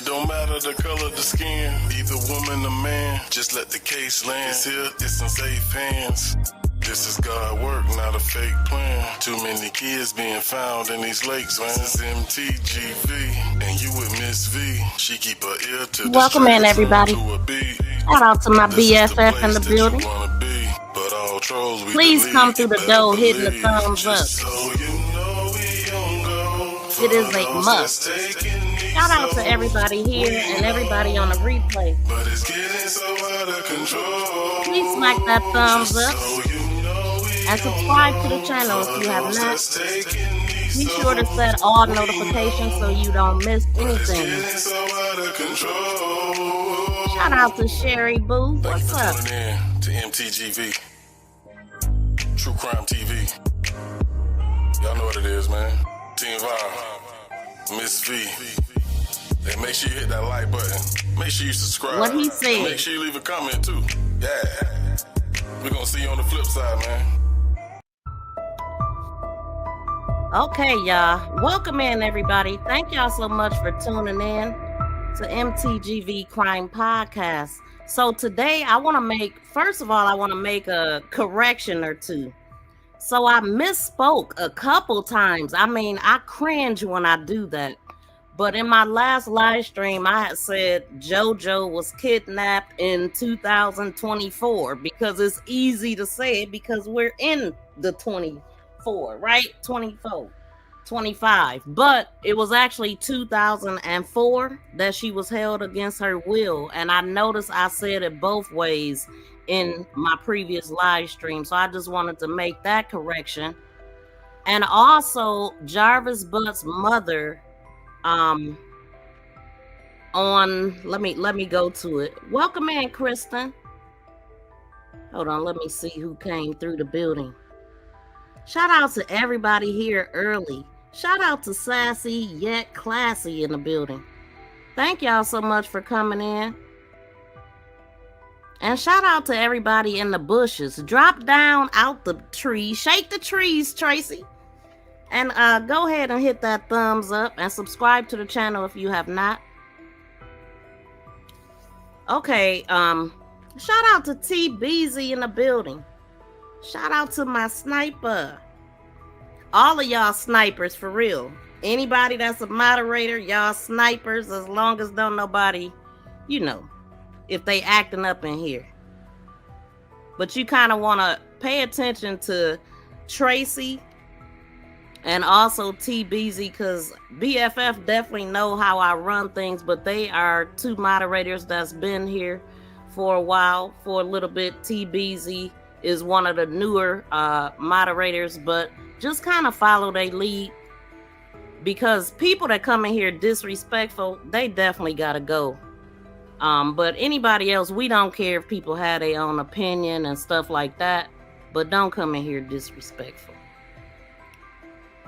It don't matter the color of the skin, either woman or man. Just let the case land. It's here, it's in safe hands. This is God work, not a fake plan. Too many kids being found in these lakes, man. This is MTGV, and you with Miss V. She keep her ear to the Welcome in, everybody. Shout out to my BFF in the building. Please come through the door hitting the thumbs up. It is a must. Shout out to everybody here and everybody on the replay. Please smack that thumbs up and subscribe to the channel if you have not. Be sure to set all notifications so you don't miss anything. Shout out to Sherry Boo. What's up? To MTGV, True Crime TV. Y'all know what it is, man. Team ZIYAH, Miss V. And make sure you hit that like button. Make sure you subscribe. What he said. And make sure you leave a comment too. Yeah. We're gonna see you on the flip side, man. Okay, y'all. Welcome in, everybody. Thank y'all so much for tuning in to MTGV Crime Podcast. So today I want to make a correction or two. So I misspoke a couple times. I mean, I cringe when I do that. But in my last live stream, I had said JoJo was kidnapped in 2024 because it's easy to say it because we're in the 24, right? 24, 25. But it was actually 2004 that she was held against her will. And I noticed I said it both ways in my previous live stream. So I just wanted to make that correction. And also Jarvis Butt's mother let me go to it. Welcome in, Kristen. Hold on, let me see who came through the building. Shout out to everybody here early. Shout out to Sassy Yet Classy in the building. Thank y'all so much for coming in. And shout out to everybody in the bushes. Drop down out the trees. Shake the trees, Tracy. And go ahead and hit that thumbs up and subscribe to the channel if you have not. Okay, shout out to T Beezy in the building. Shout out to my sniper. All of y'all snipers for real. Anybody that's a moderator, y'all snipers, as long as don't nobody, if they acting up in here. But you kind of want to pay attention to Tracy and also TBZ, because BFF definitely know how I run things, but they are two moderators that's been here for a while, for a little bit. TBZ is one of the newer moderators, but just kind of follow their lead, because people that come in here disrespectful, they definitely got to go. But anybody else, we don't care if people have their own opinion and stuff like that, but don't come in here disrespectful.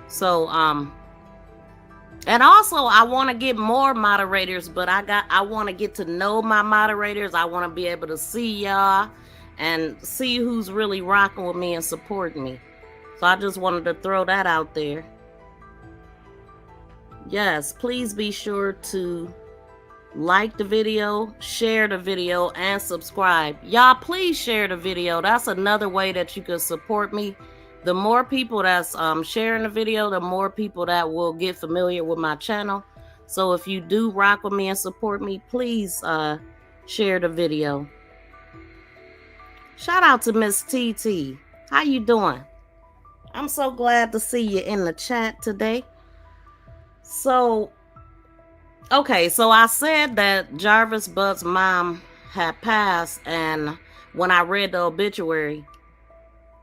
So, and also I want to get more moderators, but I want to get to know my moderators. I want to be able to see y'all and see who's really rocking with me and supporting me. So I just wanted to throw that out there. Yes, please be sure to like the video, share the video, and subscribe. Y'all, please share the video. That's another way that you can support me. The more people that's sharing the video, the more people that will get familiar with my channel. So if you do rock with me and support me, please share the video. Shout out to Miss TT. How you doing? I'm so glad to see you in the chat today. So, okay, so I said that Jarvis Butt's mom had passed, and when I read the obituary,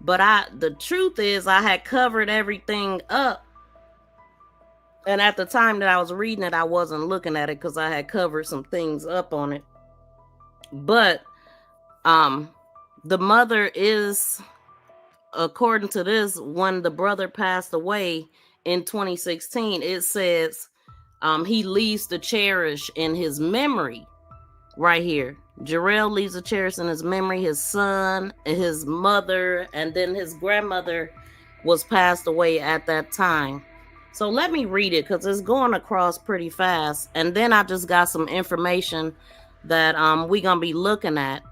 but the truth is I had covered everything up. And at the time that I was reading it, I wasn't looking at it because I had covered some things up on it. But the mother is, according to this, when the brother passed away in 2016, it says he leaves to cherish in his memory right here. Jerrell leaves a cherish in his memory, his son, his mother, and then his grandmother was passed away at that time. So let me read it because it's going across pretty fast. And then I just got some information that we're gonna be looking at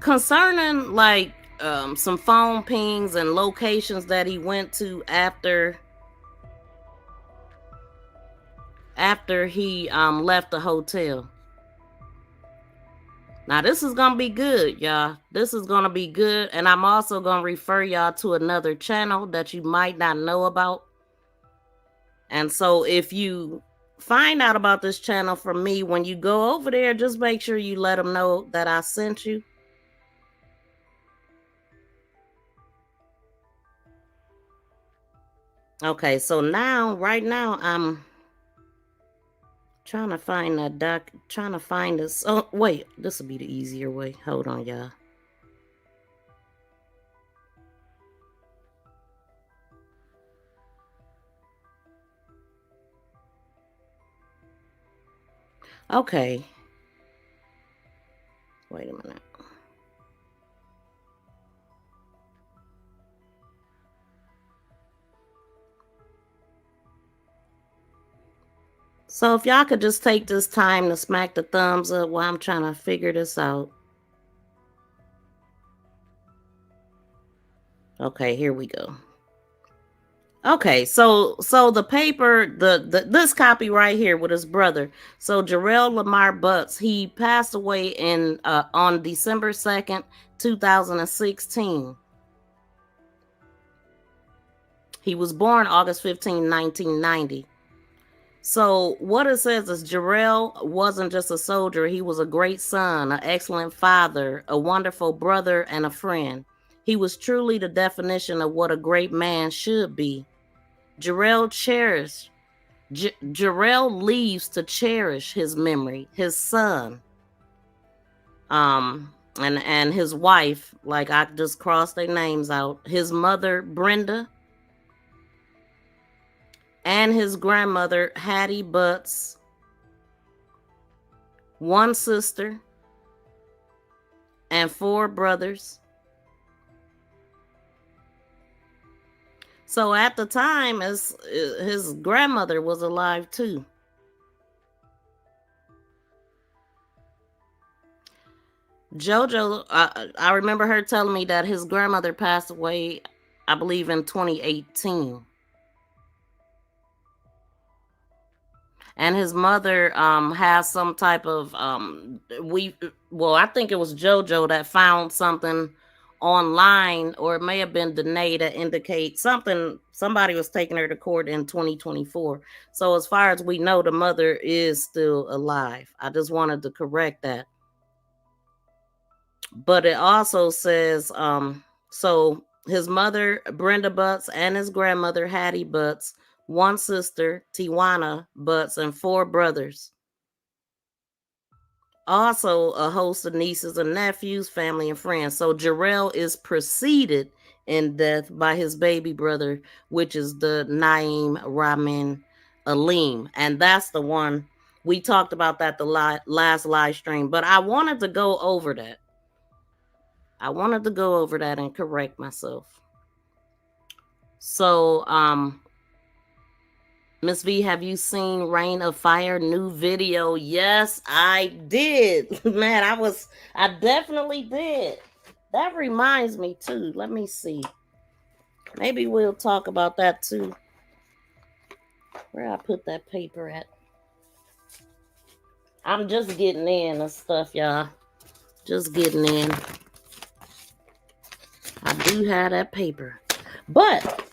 concerning like some phone pings and locations that he went to after he left the hotel. Now this is gonna be good, y'all. This is gonna be good, and I'm also gonna refer y'all to another channel that you might not know about. And so if you find out about this channel from me, when you go over there, just make sure you let them know that I sent you. Okay, so now, right now, I'm trying to find that trying to find this. Oh, wait, this will be the easier way. Hold on, y'all. Okay. Wait a minute. So if y'all could just take this time to smack the thumbs up while I'm trying to figure this out. Okay, here we go. Okay, so the paper, this copy right here with his brother. So Jerrell Lamar Butts, he passed away in on December 2nd, 2016. He was born August 15, 1990. So what it says is Jerrell wasn't just a soldier, he was a great son, an excellent father, a wonderful brother, and a friend. He was truly the definition of what a great man should be. Jerrell leaves to cherish his memory, his son, and his wife, like I just crossed their names out, his mother, Brenda, and his grandmother, Hattie Butts, one sister, and 4 brothers. So at the time, his grandmother was alive too. JoJo, I remember her telling me that his grandmother passed away, I believe, in 2018. And his mother has some type of I think it was JoJo that found something online, or it may have been Danae, that indicates somebody was taking her to court in 2024. So as far as we know, the mother is still alive. I just wanted to correct that. But it also says so his mother, Brenda Butts, and his grandmother, Hattie Butts, one sister, Tiwana Butts, and 4 brothers. Also a host of nieces and nephews, family, and friends. So Jerrell is preceded in death by his baby brother, which is the Naeem Ramin Aleem. And that's the one we talked about that the last live stream. But I wanted to go over that. And correct myself. So, Miss V, have you seen Rain of Fire new video? Yes, I did. Man, I definitely did. That reminds me too. Let me see. Maybe we'll talk about that too. Where I put that paper at? I'm just getting in and stuff, y'all. Just getting in. I do have that paper. But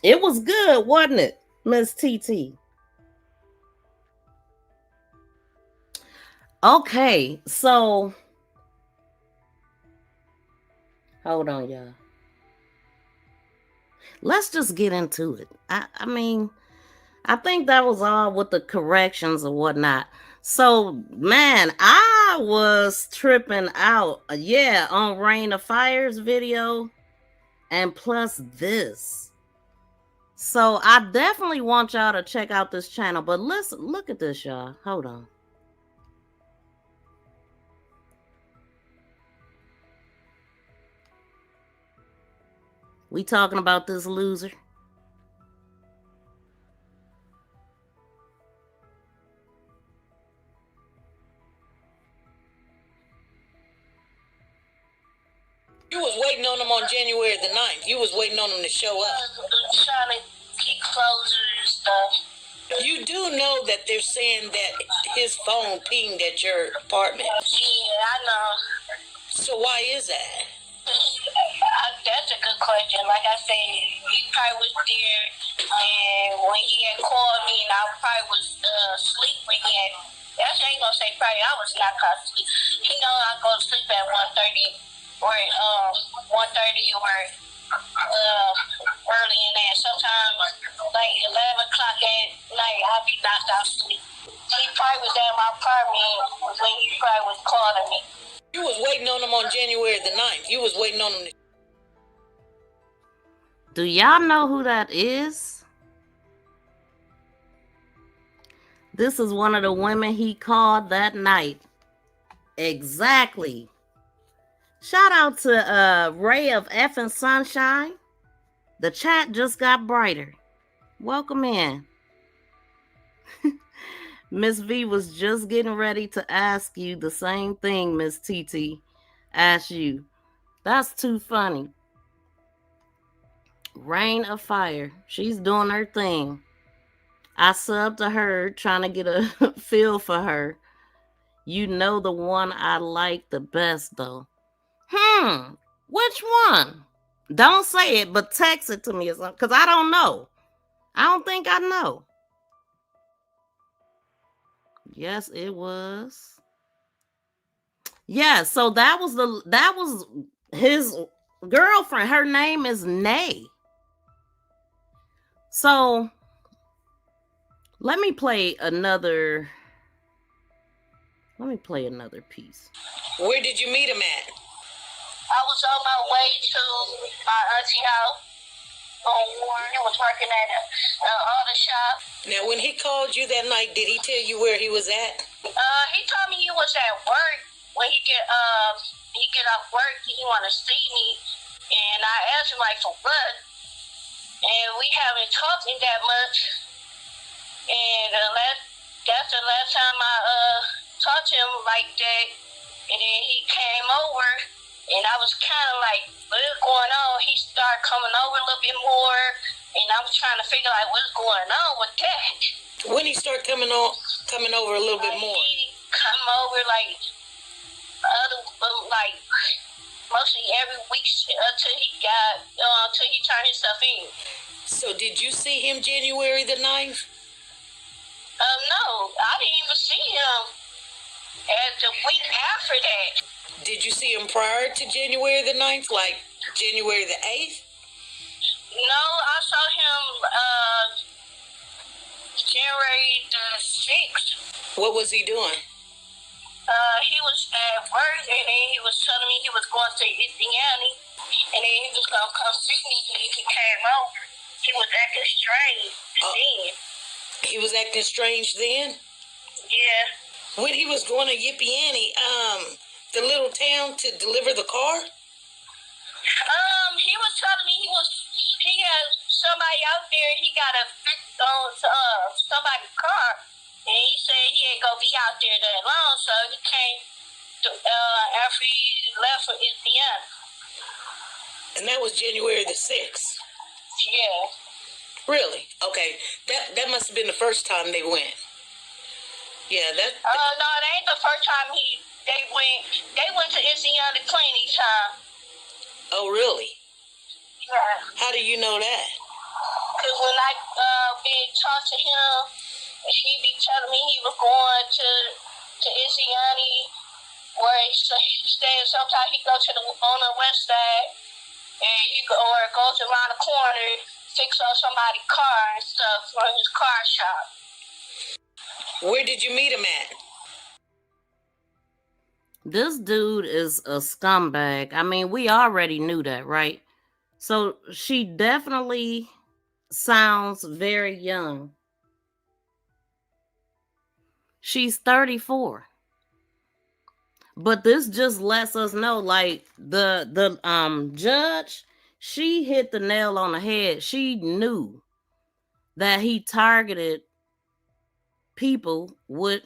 it was good, wasn't it, Miss TT? Okay, so hold on, y'all. Let's just get into it. I mean, I think that was all with the corrections or whatnot. So, man, I was tripping out. Yeah, on Rain of Fire's video. And plus this. So, I definitely want y'all to check out this channel. But listen, look at this, y'all. Hold on. We talking about this loser. You was waiting on him on January the 9th. You was waiting on him to show up. Trying to keep closure and stuff. You do know that they're saying that his phone pinged at your apartment. Yeah, I know. So why is that? That's a good question. Like I said, he probably was there, and when he had called me, and I probably was asleep when he had. Actually, I ain't gonna say probably. I was not asleep. He know I go to sleep at 1:30 or 1:30 or early in that. Sometimes like 11 o'clock at night, I'll be knocked out sleep. He probably was at my apartment when he probably was calling me. You was waiting on him on January the 9th. You was waiting on him. Do y'all know who that is? This is one of the women he called that night. Exactly. Shout out to Ray of effing Sunshine. The chat just got brighter. Welcome in. Miss V was just getting ready to ask you the same thing Miss TT asked you. That's too funny. Rain of Fire. She's doing her thing. I subbed to her trying to get a feel for her. You know the one I like the best though. Which one? Don't say it, but text it to me or something, because I don't know. I don't think I know. Yes, it was. Yeah, so that was his girlfriend. Her name is Nay. So let me play another piece. Where did you meet him at? I was on my way to my auntie house on Warren. I was working at an auto shop. Now, when he called you that night, did he tell you where he was at? He told me he was at work. When he get off work, he want to see me, and I asked him like for what, and we haven't talked in that much. And that's the last time I talked to him like that. And then he came over, and I was kind of like, what's going on? He started coming over a little bit more, and I was trying to figure out what's going on with that. When he started coming over a little bit more? He come over like mostly every week until he turned himself in. So did you see him January the 9th? No, I didn't even see him at the week after that. Did you see him prior to January the 9th, like January the 8th? No, I saw him January the 6th. What was he doing? He was at work, and then he was telling me he was going to Indiana, and then he was going to come see me, and he came over. He was acting strange then. He was acting strange then? Yeah. When he was going to Yippiani, the little town, to deliver the car? He was telling me he had somebody out there, he got a fix on somebody's car, and he said he ain't gonna be out there that long, so he came after he left for Indiana. And that was January the 6th? Yeah. Really? Okay. That must have been the first time they went. Yeah, that. No, it ain't the first time they went to Indiana plenty time. Oh, really? Yeah. How do you know that? Because when I been talking to him, he be telling me he was going to Indiana, where he stayed. Sometimes he go on the west side, and he goes around the corner, fix up somebody's car and stuff from his car shop. Where did you meet him at? This dude is a scumbag. I mean, we already knew that, right? So she definitely sounds very young. She's 34. But this just lets us know, like, the judge, she hit the nail on the head. She knew that he targeted people with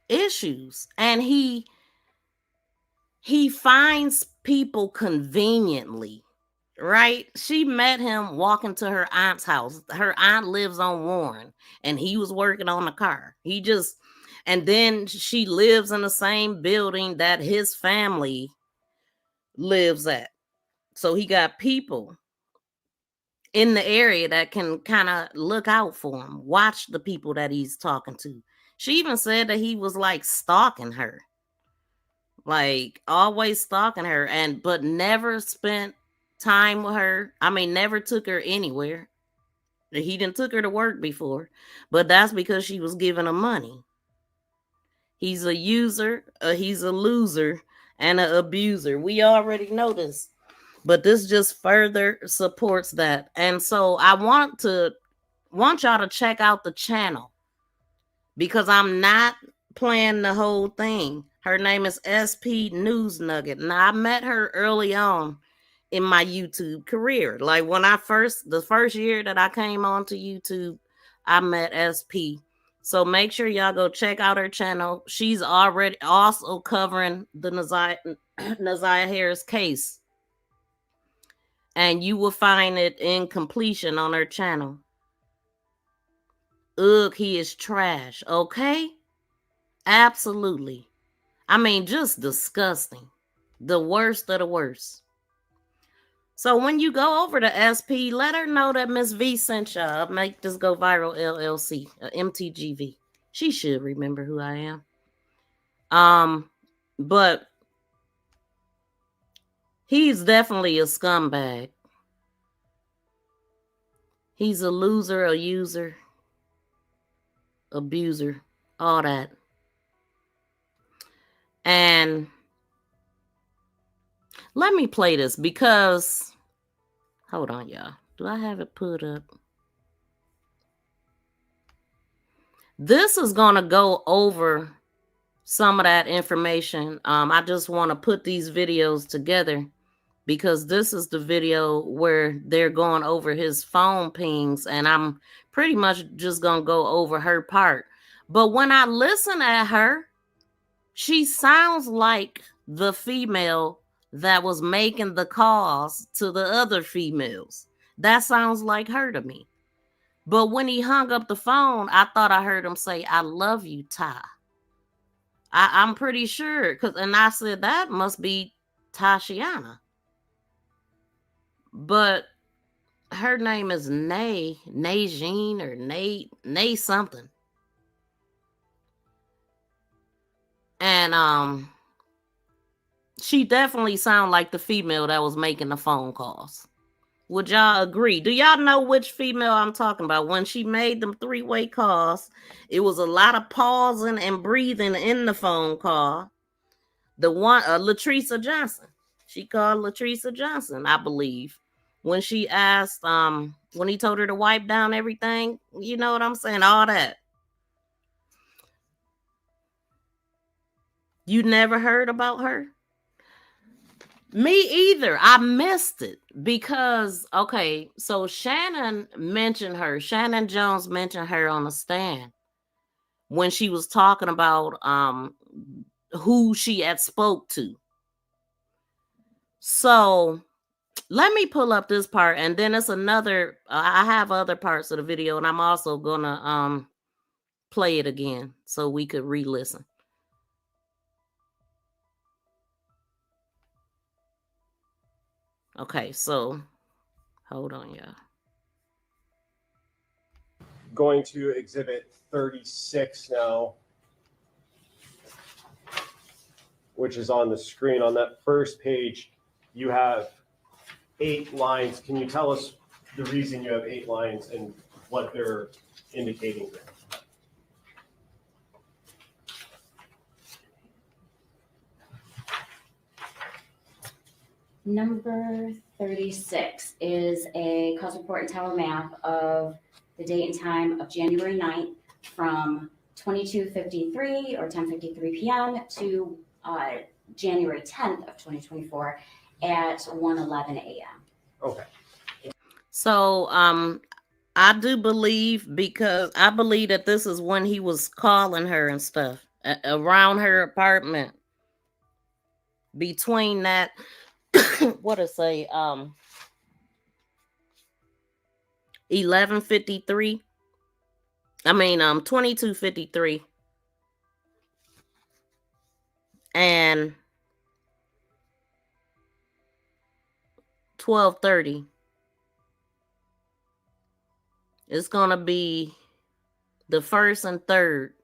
issues, and he finds people conveniently, right? She met him walking to her aunt's house. Her aunt lives on Warren, and he was working on the car. And then she lives in the same building that his family lives at. So he got people in the area that can kind of look out for him, watch the people that he's talking to. She even said that he was like stalking her, like always stalking her, but never spent time with her. I mean, never took her anywhere. He didn't took her to work before, but that's because she was giving him money. He's a user, he's a loser, and an abuser. We already know this, but this just further supports that. And so I want y'all to check out the channel, because I'm not playing the whole thing. Her name is SP News Nugget. Now, I met her early on in my YouTube career. Like when the first year that I came onto YouTube, I met SP. So make sure y'all go check out her channel. She's already also covering the Naziah Harris case, and you will find it in completion on her channel. Ugh, he is trash, okay? Absolutely. I mean, just disgusting. The worst of the worst. So when you go over to SP, let her know that Miss V sent y'all. Make This Go Viral LLC, MTGV. She should remember who I am. But he's definitely a scumbag. He's a loser, a user, abuser, all that. And let me play this because, hold on, y'all. Do I have it put up? This is going to go over some of that information. I just want to put these videos together because this is the video where they're going over his phone pings, and I'm pretty much just going to go over her part. But when I listen at her, she sounds like the female that was making the calls to the other females. That sounds like her to me. But when he hung up the phone, I thought I heard him say, "I love you, Ty." I'm pretty sure, and I said that must be Tashiana. But her name is Jean or Nay something. And she definitely sounded like the female that was making the phone calls. Would y'all agree? Do y'all know which female I'm talking about? When she made them three-way calls, it was a lot of pausing and breathing in the phone call. The one, Latresa Johnson. She called Latresa Johnson, I believe. When she asked, when he told her to wipe down everything, you know what I'm saying? All that. You never heard about her? Me either. I missed it because, okay, so Shannon Jones mentioned her on the stand when she was talking about who she had spoke to. So let me pull up this part, and then it's another, I have other parts of the video, and I'm also gonna play it again so we could re-listen. Okay, so hold on, y'all. Going to exhibit 36 now, which is on the screen. On that first page, you have 8 lines. Can you tell us the reason you have 8 lines and what they're indicating there? Number 36 is a cause report and tower map of the date and time of January 9th from 22:53 or 10:53 p.m. to January 10th of 2024 at 1:11 a.m. Okay. So I do believe, because I believe that this is when he was calling her and stuff around her apartment. Between that, what to say, 11:53. I mean, 22:53 and 12:30. It's gonna be the first and third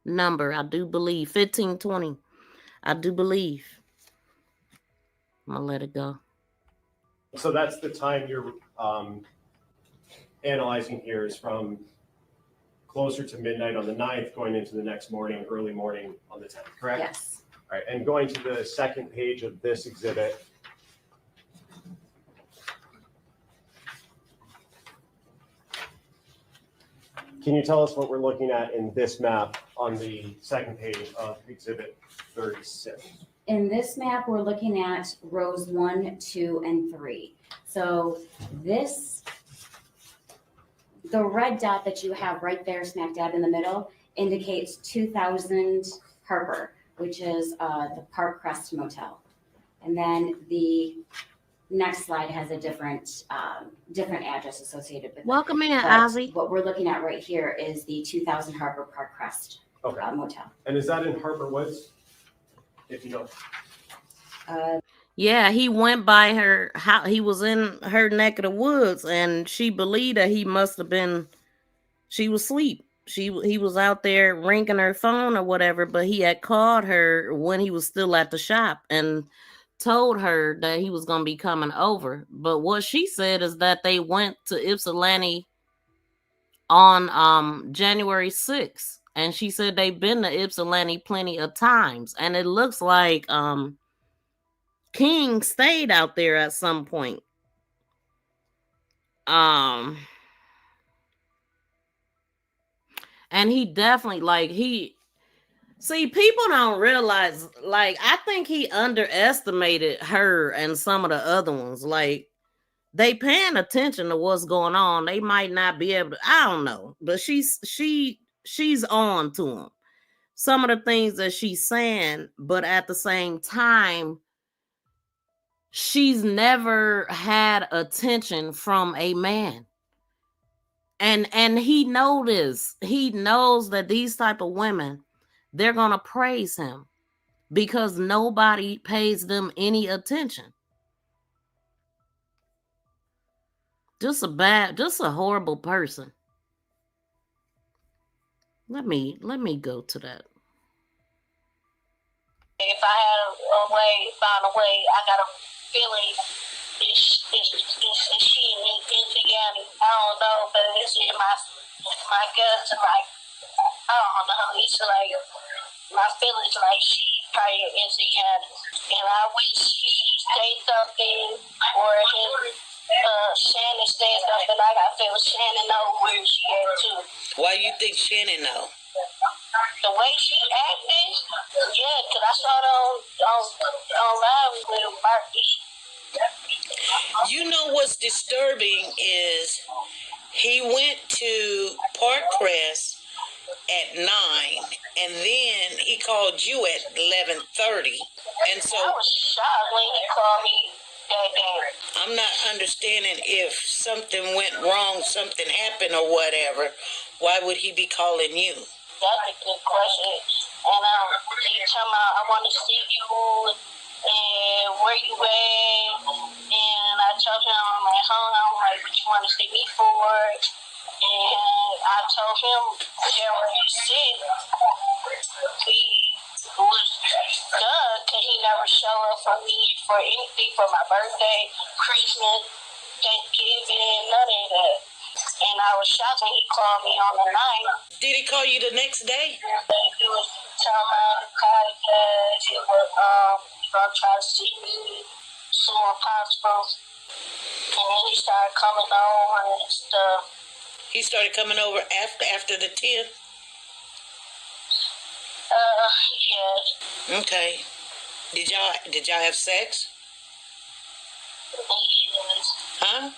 number. I do believe 15:20. I do believe. I'm gonna let it go. So that's the time you're analyzing here, is from closer to midnight on the 9th, going into the next morning, early morning on the 10th, correct? Yes. All right, and going to the second page of this exhibit. Can you tell us what we're looking at in this map on the second page of exhibit 36? In this map, we're looking at rows 1, 2, and 3. So this, the red dot that you have right there smack dab in the middle indicates 2000 Harper, which is the Park Crest Motel. And then the next slide has a different address associated with it. Welcome in, But Ozzy. what we're looking at right here is the 2000 Harper Park Crest Okay. Motel. And is that in Harper Woods? If you know. Yeah, he went by her. How he was in her neck of the woods, and she believed that he must have been. She was asleep. He was out there ringing her phone or whatever, but he had called her when he was still at the shop and told her that he was gonna be coming over. But what she said is that they went to Ypsilanti on January 6th, and she said they've been to Ypsilanti plenty of times, and it looks like King stayed out there at some point. And he definitely people don't realize, I think he underestimated her and some of the other ones. Like, they paying attention to what's going on. They might not be able to, I don't know, but she's on to him. Some of the things that she's saying, but at the same time, she's never had attention from a man. And he knows that these type of women, they're gonna praise him because nobody pays them any attention. Just a horrible person. Let me go to that. If I had found a way, I got a feeling it's she in together. I don't know, but it's in my guts. Like, I don't know. It's like my feelings like she probably in together, and I wish he say something or Shannon said something. Like, I feel Shannon know where she at too. Why you think Shannon know? The way she acted, yeah, because I saw it on live with Marky. You know what's disturbing is he went to Park Crest at 9, and then he called you at 11:30, and so I was shocked when he called me that day. I'm not understanding if something went wrong, something happened or whatever. Why would he be calling you? That's a good question. And he told me, I want to see you, and where you at? And I told him I'm at home. I'm like, what you want to see me for? And I told him January 6th, he was done because he never showed up for me for anything for my birthday, Christmas, Thanksgiving, none of that. And I was shocked when he called me on the 9th. Did he call you the next day? He was telling me to call because he was going to try to see me as soon as possible. And then he started coming over and stuff. He started coming over after the 10th? Yes. Okay. Did y'all have sex? Huh?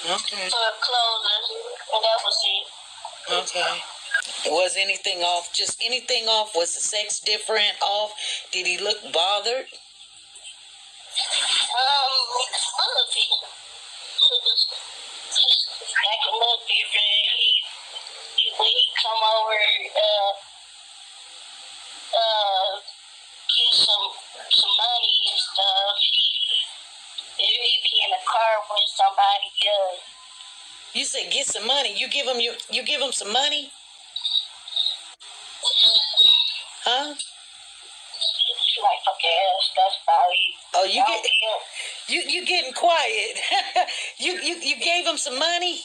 Okay. And that was it. Okay. Was anything off? Just anything off? Was the sex different off? Did he look bothered? All of it. Acting a little different. When he come over, get some money and stuff. He be in the car with somebody else. You said get some money. You give him some money? Huh? Like fucking ass. That's about it. Oh, you getting quiet. you gave him some money?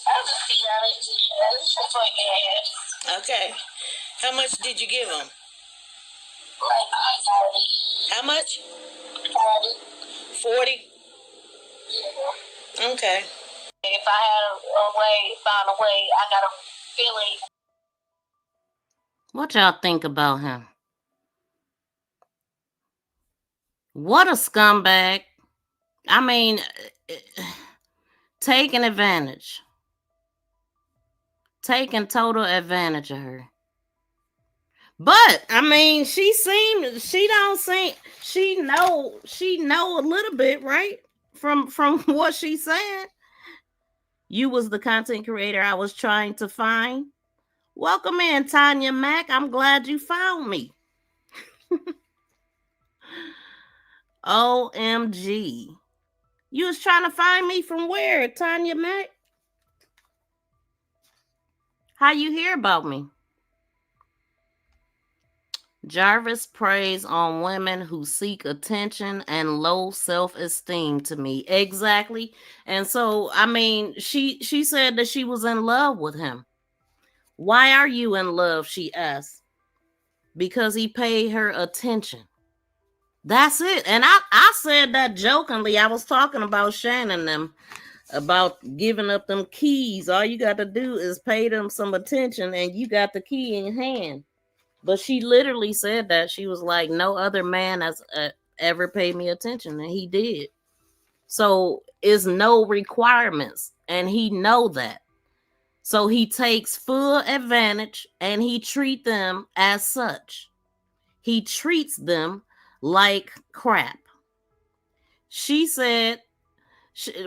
I'll just be honest. That's just fucking ass. Okay. How much did you give him? Like 40. How much? 40. 40? Okay. If I had found a way, I got a feeling. What y'all think about him? What a scumbag. I mean, taking advantage. Taking total advantage of her. But I mean, she know a little bit, right? From what she's saying. You was the content creator I was trying to find. Welcome in, Tanya Mack. I'm glad you found me. OMG. You was trying to find me from where, Tanya Mack? How you hear about me? Jarvis preys on women who seek attention and low self-esteem to me. Exactly. And so, I mean, she said that she was in love with him. Why are you in love? She asked. Because he paid her attention. That's it. And I said that jokingly. I was talking about Shannon them, about giving up them keys. All you got to do is pay them some attention and you got the key in your hand. But she literally said that. She was like, no other man has ever paid me attention. And he did. So it's no requirements. And he know that. So he takes full advantage and he treat them as such. He treats them like crap. She said,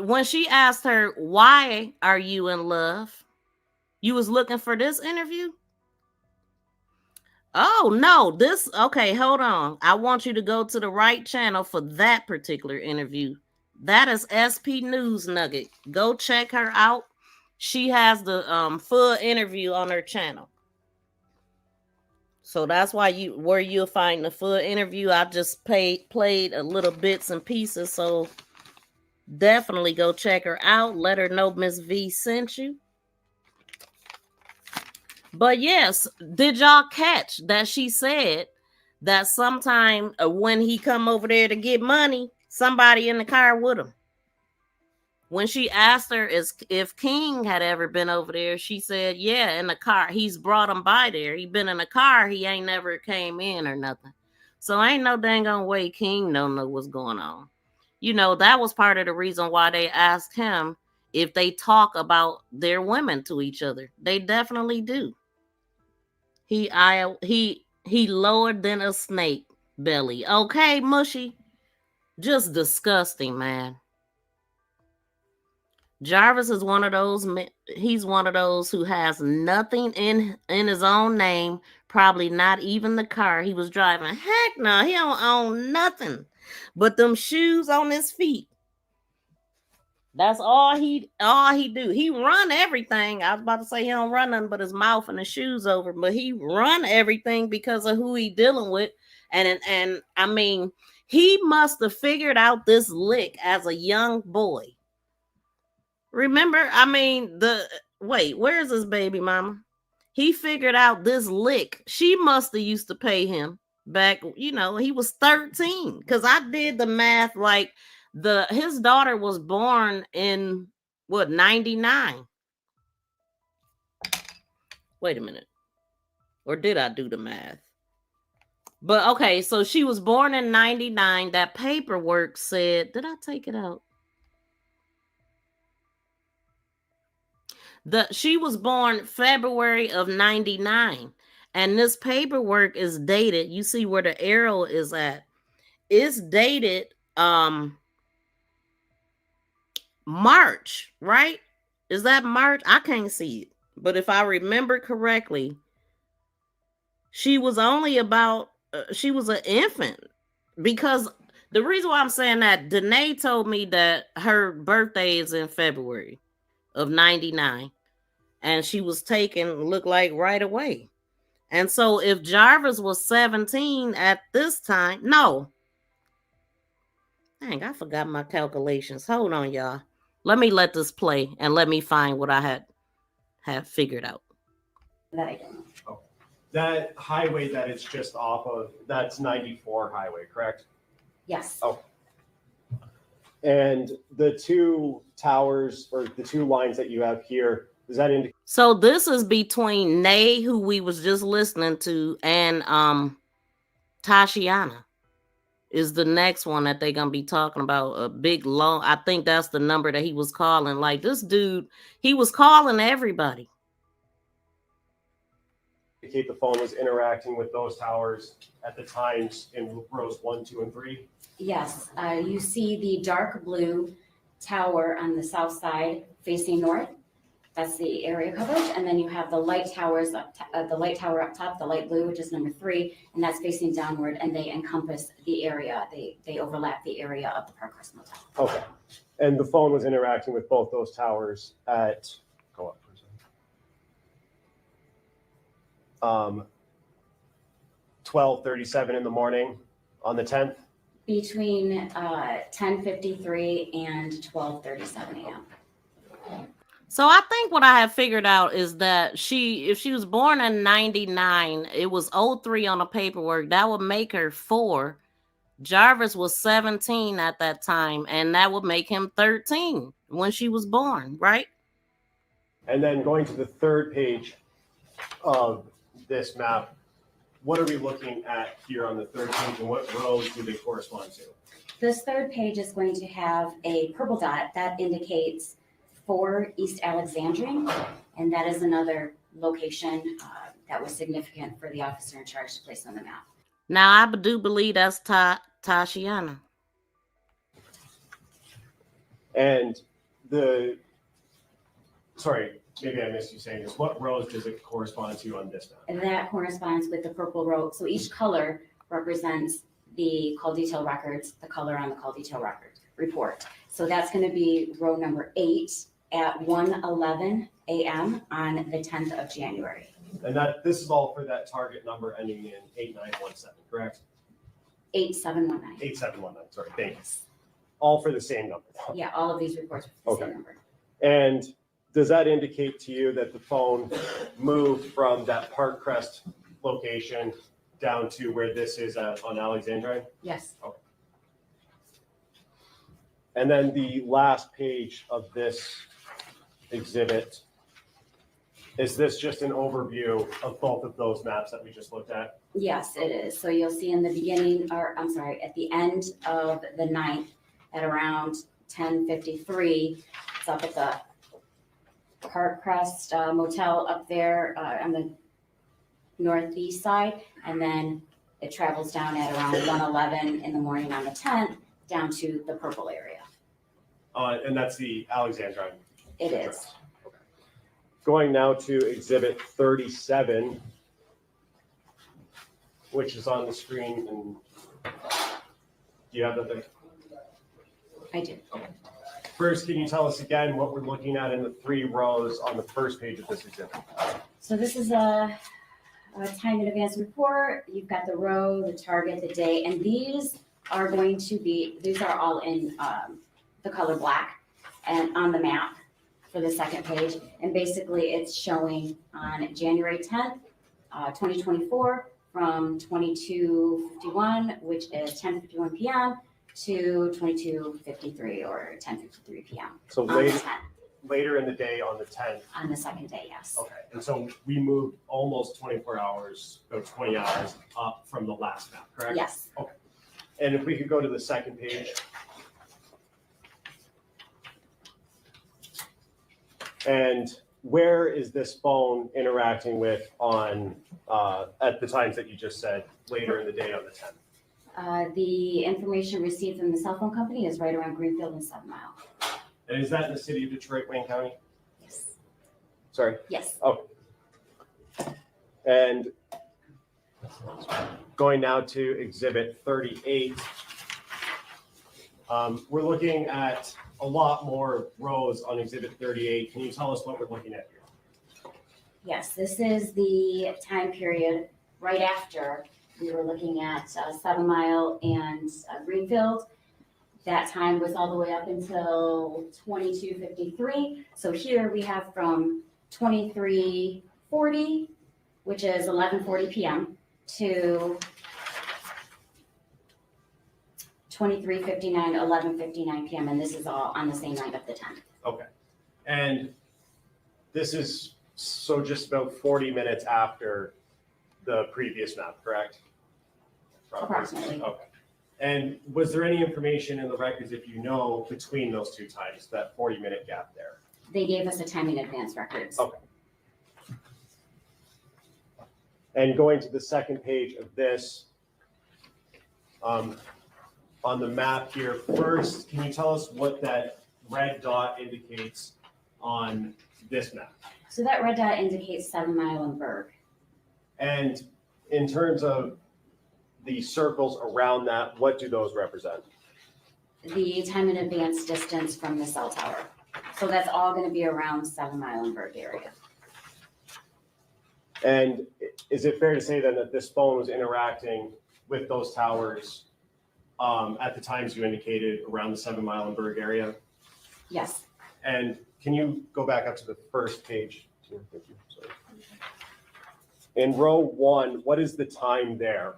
when she asked her, why are you in love? You was looking for this interview? Oh, no, okay, hold on. I want you to go to the right channel for that particular interview. That is SP News Nugget. Go check her out. She has the full interview on her channel. So that's why where you'll find the full interview. I just played a little bits and pieces. So definitely go check her out. Let her know Miss V sent you. But yes, did y'all catch that she said that sometime when he come over there to get money, somebody in the car with him? When she asked her if King had ever been over there, she said, yeah, in the car. He's brought him by there. He been in a car. He ain't never came in or nothing. So ain't no dang on way King don't know what's going on. You know, that was part of the reason why they asked him if they talk about their women to each other. They definitely do. He lower than a snake belly. Okay, Mushy. Just disgusting, man. Jarvis is one of those. He's one of those who has nothing in his own name. Probably not even the car he was driving. Heck no, he don't own nothing but them shoes on his feet. That's all he do. He run everything. I was about to say he don't run nothing but his mouth and his shoes over, but he run everything because of who he dealing with. And I mean, he must have figured out this lick as a young boy. Remember, I mean, where's his baby mama? He figured out this lick. She must have used to pay him back, he was 13. Because I did the math, like his daughter was born in 99. Wait a minute. Or did I do the math? But okay, so she was born in 99. That paperwork said, did I take it out? She was born February of 99. And this paperwork is dated. You see where the arrow is at. It's dated March, right? Is that March? I can't see it. But if I remember correctly, she was only about, she was an infant. Because the reason why I'm saying that, Danae told me that her birthday is in February of 99. And she was taken, looked like right away. And so if Jarvis was 17 at this time, no. Dang, I forgot my calculations. Hold on, y'all. Let this play and let me find what I had figured out. That I don't know. Oh. That highway that it's just off of, that's 94 highway, correct? Yes. Oh. And the two towers or the two lines that you have here, does that indicate? So this is between Nay, who we was just listening to, and Tashiana is the next one that they're gonna be talking about. A big long, I think that's the number that he was calling. Like this dude, he was calling everybody. The phone was interacting with those towers at the times in rows 1, 2, and 3? Yes, you see the dark blue tower on the south side facing north. That's the area coverage, and then you have the light towers, the light tower up top, the light blue, which is number 3, and that's facing downward, and they encompass the area. They overlap the area of the Park Crest Motel. Okay, and the phone was interacting with both those towers at 12:37 in the morning on the 10th. Between 10:53 and 12:37 a.m. So I think what I have figured out is that if she was born in 99, it was 03 on the paperwork. That would make her 4. Jarvis was 17 at that time, and that would make him 13 when she was born, right? And then going to the third page of this map, what are we looking at here on the third page, and what rows do they correspond to? This third page is going to have a purple dot that indicates 4 East Alexandrian, and that is another location that was significant for the officer in charge to place on the map. Now, I do believe that's Tashiana. And sorry, maybe I missed you saying this. What rows does it correspond to on this map? And that corresponds with the purple row. So each color represents the call detail records, the color on the call detail record report. So that's going to be row number 8 at 1:11 a.m. on the 10th of January. And this is all for that target number ending in 8917, correct? 8719. 8719, sorry, thank you. All for the same number. Yeah, all of these reports are the same number. And does that indicate to you that the phone moved from that Park Crest location down to where this is on Alexandrine? Yes. Okay. And then the last page of this exhibit, is this just an overview of both of those maps that we just looked at? Yes, it is. So you'll see in the beginning, or I'm sorry, at the end of the 9th at around 10:53, it's up at the Park Crest Motel up there on the northeast side, and then it travels down at around 1:11 in the morning on the 10th down to the purple area. And that's the Alexandrine. It is. Okay. Going now to exhibit 37, which is on the screen. And do you have that there? I do. Okay. First, can you tell us again what we're looking at in the 3 rows on the first page of this exhibit? So this is a time in advance report. You've got the row, the target, the day, and these are all in the color black and on the map for the second page. And basically it's showing on January 10th, 2024 from 22:51, which is 10:51 p.m. to 22:53 or 10:53 p.m. So on the 10th. later in the day on the 10th. On the second day, yes. Okay, and so we moved almost 24 hours, or 20 hours up from the last map, correct? Yes. Okay. And if we could go to the second page. And where is this phone interacting with on, at the times that you just said, later in the day on the 10th? The information received from the cell phone company is right around Greenfield and 7 Mile. And is that in the city of Detroit, Wayne County? Yes. Sorry? Yes. And going now to exhibit 38. We're looking at a lot more rows on exhibit 38. Can you tell us what we're looking at here? Yes, this is the time period right after we were looking at 7 Mile and Greenfield. That time was all the way up until 22:53. So here we have from 23:40, which is 11:40 p.m. to 23:59, 11:59 p.m. And this is all on the same night of the 10th. Okay. And this is so just about 40 minutes after the previous map, correct? Approximately. Okay. And was there any information in the records, if you know, between those two times, that 40-minute gap there? They gave us a time in advance records. Okay. And going to the second page of this, on the map here, first, can you tell us what that red dot indicates on this map? So that red dot indicates 7 Mile and Berg. And in terms of the circles around that, what do those represent? The time in advance distance from the cell tower. So that's all going to be around 7 Mile and Berg area. And is it fair to say then that this phone was interacting with those towers at the times you indicated around the 7 Mile and Berg area? Yes. And can you go back up to the first page? Thank you. Sorry. In row 1, what is the time there?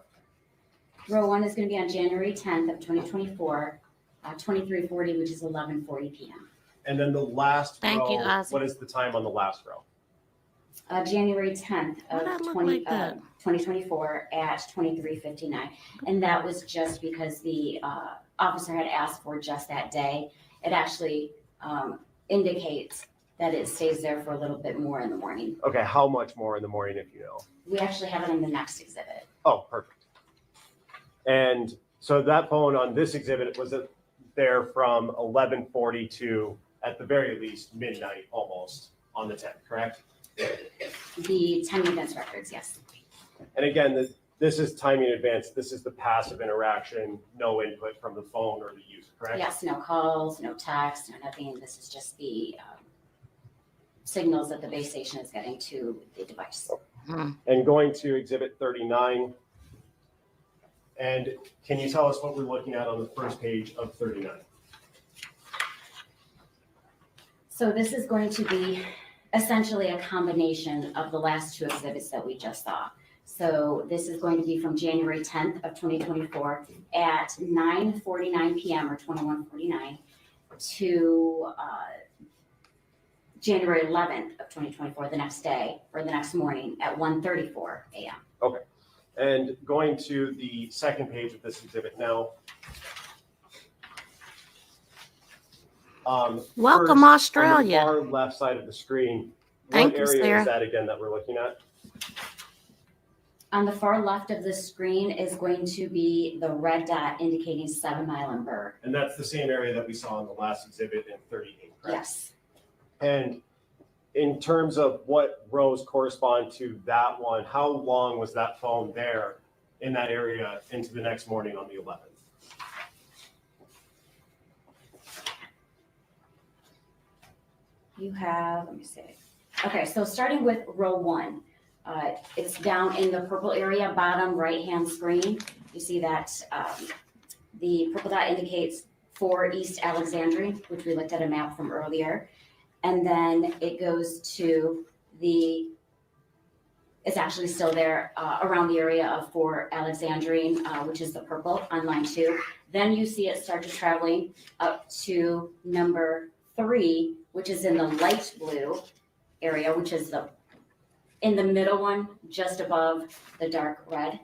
Row 1 is going to be on January 10th of 2024, 23:40, which is 11:40 p.m. And then the last Thank row, you, Ozzy. what is the time on the last row? January 10th Why'd of that look like that? 2024 at 23:59. And that was just because the officer had asked for just that day. It actually indicates that it stays there for a little bit more in the morning. Okay, how much more in the morning if you know? We actually have it in the next exhibit. Oh, perfect. And so that phone on this exhibit, was it there from 11:40 to, at the very least, midnight almost on the 10th, correct? The time advance records, yes. And again, this is timing in advance. This is the passive interaction, no input from the phone or the user, correct? Yes, no calls, no text, no nothing. This is just the signals that the base station is getting to the device. And going to exhibit 39. And can you tell us what we're looking at on the first page of 39? So this is going to be essentially a combination of the last two exhibits that we just saw. So this is going to be from January 10th of 2024 at 9:49 p.m. or 21:49 to January 11th of 2024, the next day or the next morning at 1:34 a.m. Okay. And going to the second page of this exhibit now. Welcome, first, Australia. On the far left side of the screen, Thank what you, area Sarah. is that again that we're looking at? On the far left of the screen is going to be the red dot indicating 7 Mile and Berg. And that's the same area that we saw in the last exhibit in 38, correct? Yes. And in terms of what rows correspond to that one, how long was that phone there in that area into the next morning on the 11th? You have, let me see. Okay, so starting with row 1, it's down in the purple area, bottom right-hand screen. You see that the purple dot indicates 4 East Alexandria, which we looked at a map from earlier. And then it goes to it's actually still there around the area of 4 Alexandrine, which is the purple on line 2. Then you see it start to traveling up to number 3, which is in the light blue area, which is in the middle one, just above the dark red.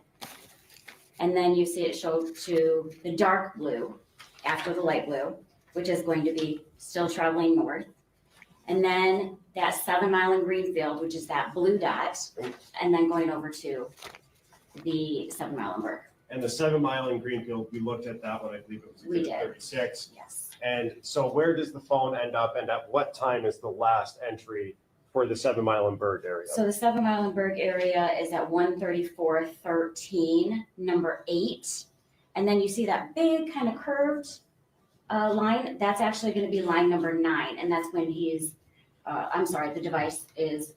And then you see it show to the dark blue after the light blue, which is going to be still traveling north. And then that 7 Mile in Greenfield, which is that blue dot, and then going over to the 7 Mile in Burke. And the 7 Mile in Greenfield, we looked at that one, I believe it was We did. 36. Yes. And so where does the phone end up, and at what time is the last entry for the 7 Mile in Burke area? So the 7 Mile in Burke area is at 134.13, number 8. And then you see that big kind of curved line, that's actually going to be line number 9. And that's when the device is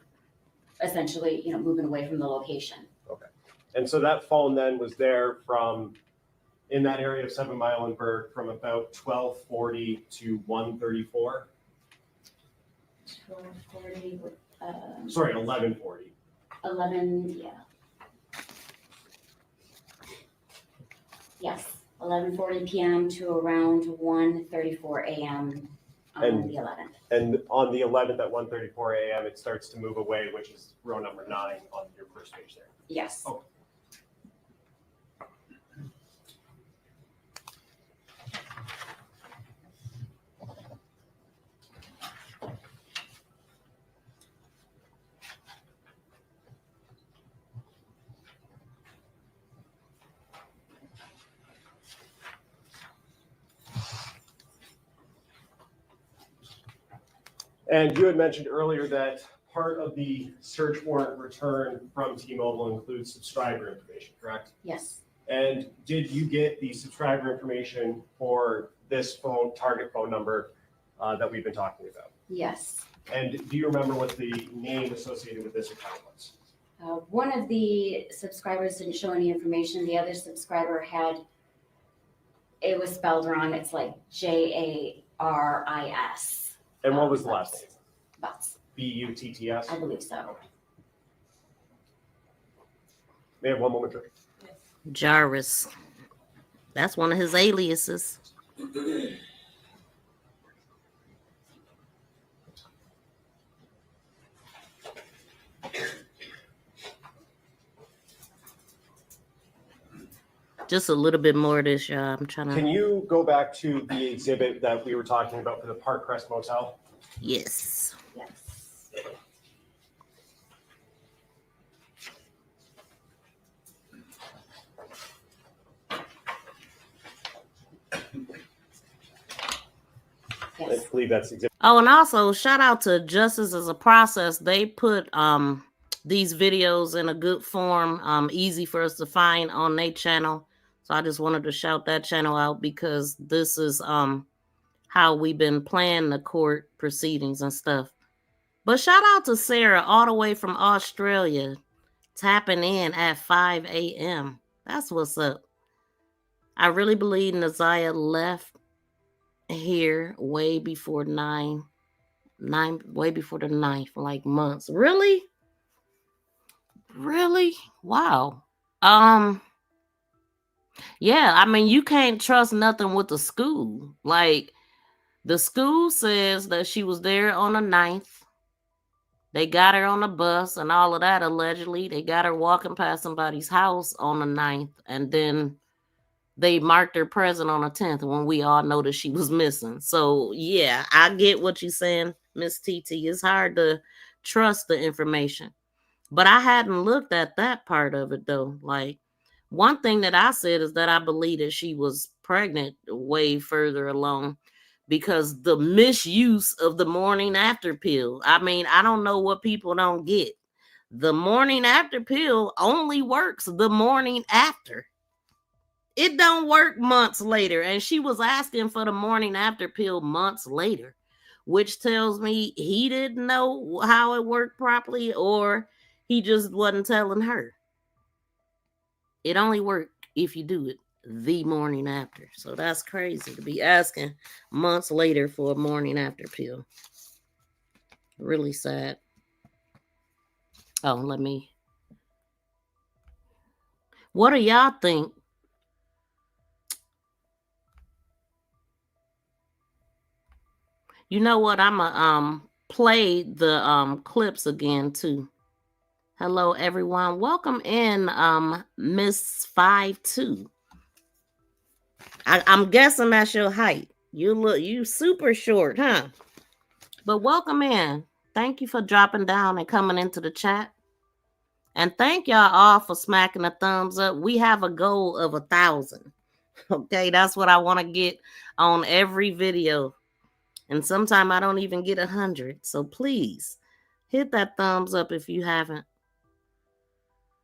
essentially, moving away from the location. Okay. And so that phone then was there in that area of 7 Mile in Burke from about 12:40 to 1:34? 12:40 with, Sorry, 11:40. 11, yeah. Yes, 11:40 p.m. to around 1:34 a.m. on And- the 11th. And on the 11th at 1:34 a.m., it starts to move away, which is row number 9 on your first page there. Yes. Oh. And you had mentioned earlier that part of the search warrant return from T-Mobile includes subscriber information, correct? Yes. And did you get the subscriber information for this target phone number that we've been talking about? Yes. And do you remember what the name associated with this account was? One of the subscribers didn't show any information. The other subscriber it was spelled wrong. It's like Jaris. And what was the last name? Butts. Butts? I believe so. May I have one moment, George? Jarvis. That's one of his aliases. Just a little bit more of this, y'all. I'm trying to. Can you go back to the exhibit that we were talking about for the Park Crest Motel? Yes. Yes. I Yes. believe that's exhibit. Oh, and also shout out to Justice as a Process. They put these videos in a good form, easy for us to find on their channel. So I just wanted to shout that channel out because this is how we've been playing the court proceedings and stuff. But shout out to Sarah all the way from Australia, tapping in at 5 a.m. That's what's up. I really believe ZIYAH left here way before way before the 9th, like months. Really? Wow. Yeah, I mean, you can't trust nothing with the school. Like, the school says that she was there on the 9th. They got her on the bus and all of that, allegedly. They got her walking past somebody's house on the 9th. And then they marked her present on the 10th when we all know that she was missing. So, yeah, I get what you're saying, Miss TT. It's hard to trust the information. But I hadn't looked at that part of it, though. Like, one thing that I said is that I believe that she was pregnant way further along because the misuse of the morning after pill. I mean, I don't know what people don't get. The morning after pill only works the morning after. It don't work months later. And she was asking for the morning after pill months later, which tells me he didn't know how it worked properly or he just wasn't telling her. It only worked if you do it the morning after. So that's crazy to be asking months later for a morning after pill. Really sad. Oh, what do y'all think? You know what? I'ma play the clips again too. Hello everyone. Welcome in Miss 5'2". I'm guessing that's your height. You super short, huh? But welcome in. Thank you for dropping down and coming into the chat. And thank y'all all for smacking the thumbs up. We have a goal of 1,000. Okay, that's what I want to get on every video. And sometimes I don't even get 100. So please hit that thumbs up if you haven't.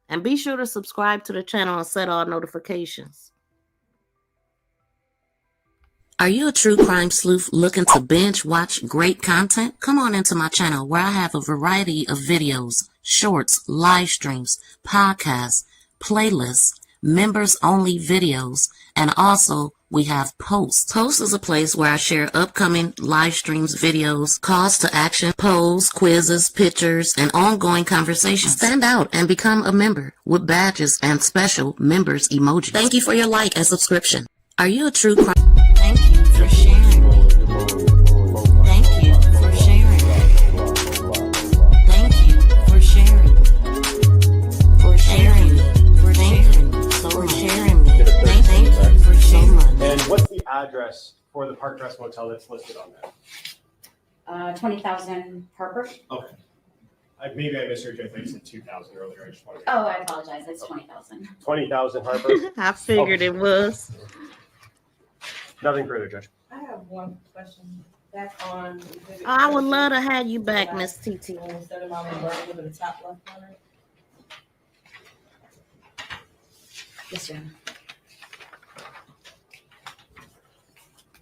And be sure to subscribe to the channel and set all notifications. Are you a true crime sleuth looking to binge watch great content? Come on into my channel where I have a variety of videos, shorts, live streams, podcasts, playlists, members only videos, and also we have posts. Posts is a place where I share upcoming live streams, videos, calls to action, polls, quizzes, pictures, and ongoing conversations. Stand out and become a member with badges and special members emojis. Thank you for your like and subscription. Are you a true crime? Thank you for sharing me. Thank you for sharing me. Thank you for sharing me. For sharing me. For sharing me. For sharing me. Thank you for sharing me. And what's the address for the Park Crest Motel that's listed on there? 20,000 Harper. Okay. Maybe I misheard you. I think you said 2,000 earlier. I just wanted to. Oh, I apologize. It's 20,000. 20,000 Harper. I figured it was. Nothing further, Judge. I have one question. Back on. I would love to have you back, Miss TT. On 7 Mile and Brenda, to the top left corner. Yes, sir.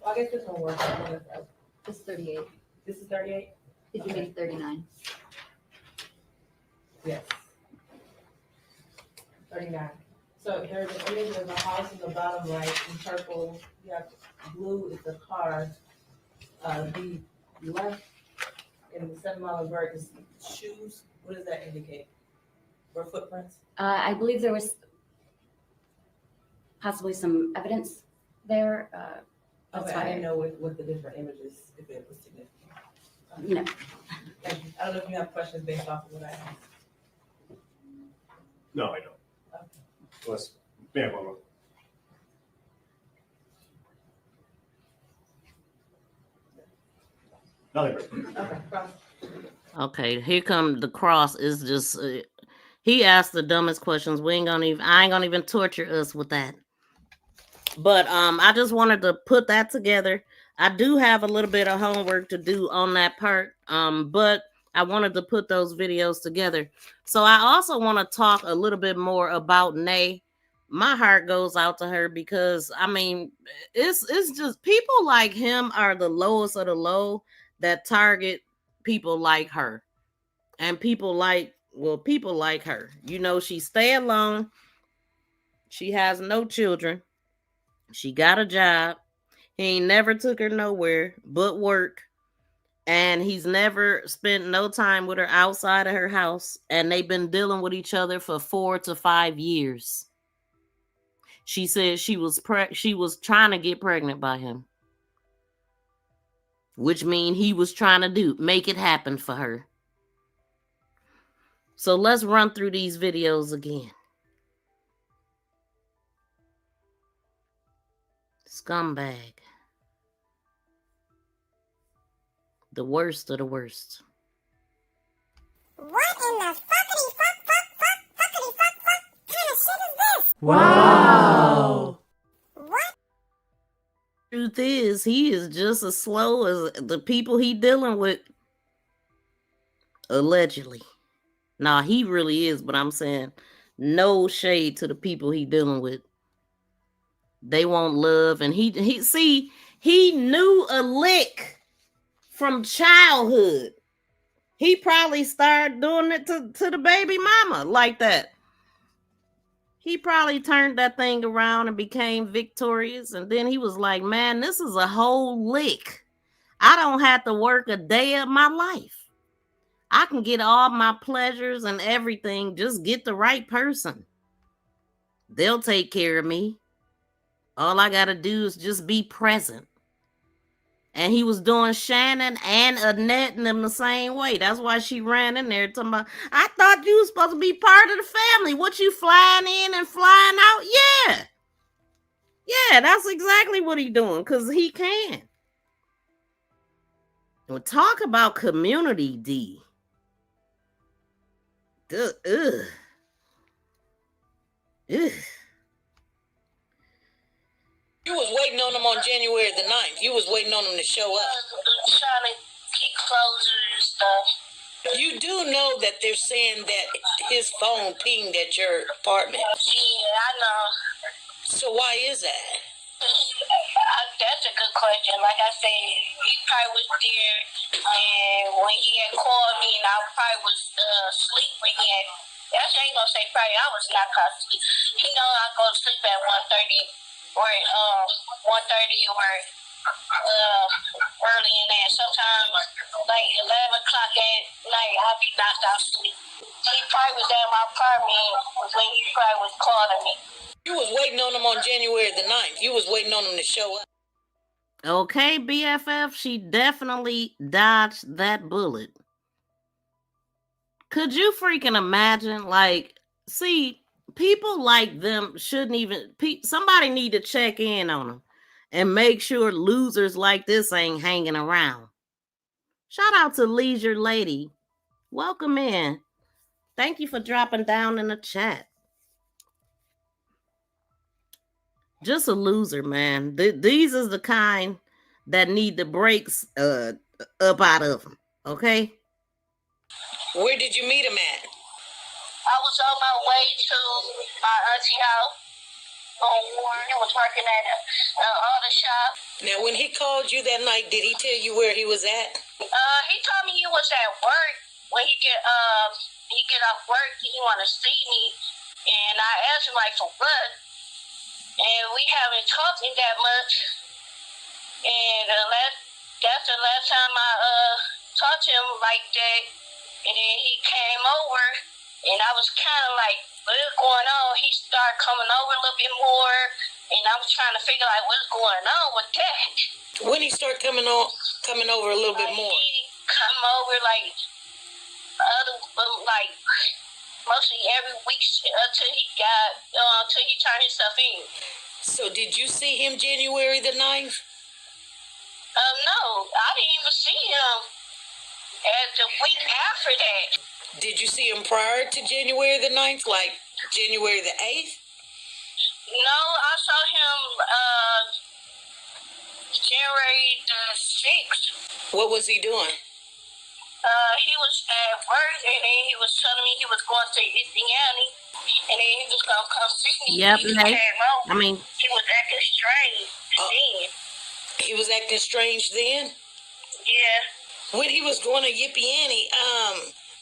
Well, I guess this one works. This is 38. This is 38? Did you make 39? Yes. 39. So there's an image of a house in the bottom right in purple. You have blue is the car. The left in the 7 Mile and Bird is shoes. What does that indicate? Or footprints? I believe there was possibly some evidence there. That's Okay, I why didn't know what the different images, if it was significant. No. Thank you. I don't know if you have questions based off of what I asked. No, I don't. Okay. Unless, yeah, one more. Nothing further. Okay, cross. Okay, here come the cross. Is just he asked the dumbest questions. I ain't gonna even torture us with that. But I just wanted to put that together. I do have a little bit of homework to do on that part. But I wanted to put those videos together. So I also want to talk a little bit more about Nay. My heart goes out to her because I mean, it's just people like him are the lowest of the low that target people like her. And people like her. You know, she stay alone. She has no children. She got a job. He ain't never took her nowhere but work. And he's never spent no time with her outside of her house. And they've been dealing with each other for 4 to 5 years. She said she was trying to get pregnant by him. Which means he was trying to make it happen for her. So let's run through these videos again. Scumbag. The worst of the worst. What in the fuckity fuckity fuck kind of shit is this? Wow. What? Truth is, he is just as slow as the people he dealing with. Allegedly. Nah, he really is, but I'm saying no shade to the people he dealing with. They want love, and he knew a lick from childhood. He probably started doing it to the baby mama like that. He probably turned that thing around and became victorious, and then he was like, man, this is a whole lick. I don't have to work a day of my life. I can get all my pleasures and everything. Just get the right person. They'll take care of me. All I got to do is just be present. And he was doing Shannon and Annette and them the same way. That's why she ran in there talking about, I thought you was supposed to be part of the family. What, you flying in and flying out? Yeah. Yeah, that's exactly what he doing, because he can. We'll talk about community, D. Ugh. Ugh. You was waiting on him on January the 9th. You was waiting on him to show up. Trying to get closer and stuff. You do know that they're saying that his phone pinged at your apartment. Yeah, I know. So why is that? That's a good question. Like I said, he probably was there, and when he had called me, and I probably was asleep when he had. That's I ain't gonna say probably. I was not asleep. He know I go to sleep at 1:30 or 1:30 or early in that. Sometimes like 11 o'clock at night, I'll be knocked out sleep. He probably was at my apartment when he probably was calling me. You was waiting on him on January the 9th. You was waiting on him to show up. Okay, BFF, she definitely dodged that bullet. Could you freaking imagine? Like, see, people like them shouldn't even, somebody need to check in on them and make sure losers like this ain't hanging around. Shout out to Leisure Lady. Welcome in. Thank you for dropping down in the chat. Just a loser, man. These is the kind that need the brakes up out of them. Okay? Where did you meet him at? I was on my way to my auntie house on Warren. I was working at an auto shop. Now, when he called you that night, did he tell you where he was at? He told me he was at work. When he get off work, he want to see me, and I asked him like for what. And we haven't talked in that much. And that's the last time I talked to him like that. And then he came over, and I was kind of like, what's going on? He started coming over a little bit more, and I was trying to figure like what's going on with that. When he started coming over a little bit more? He come over like mostly every week until he turned himself in. So did you see him January the 9th? No, I didn't even see him. And the week after that. Did you see him prior to January the 9th, like January the 8th? No, I saw him January the 6th. What was he doing? He was at work, and then he was telling me he was going to Indiana, and then he was going to come see me. Yep, he was acting strange then. He was acting strange then? Yeah. When he was going to Yippiani,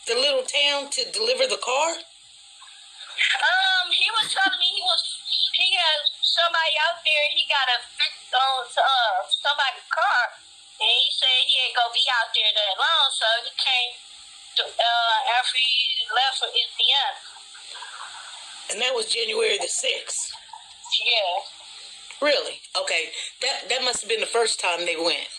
the little town, to deliver the car? He was telling me he had somebody out there, he got a fix on somebody's car, and he said he ain't gonna be out there that long, so he came after he left for Indiana. And that was January the 6th? Yeah. Really? Okay. That must have been the first time they went.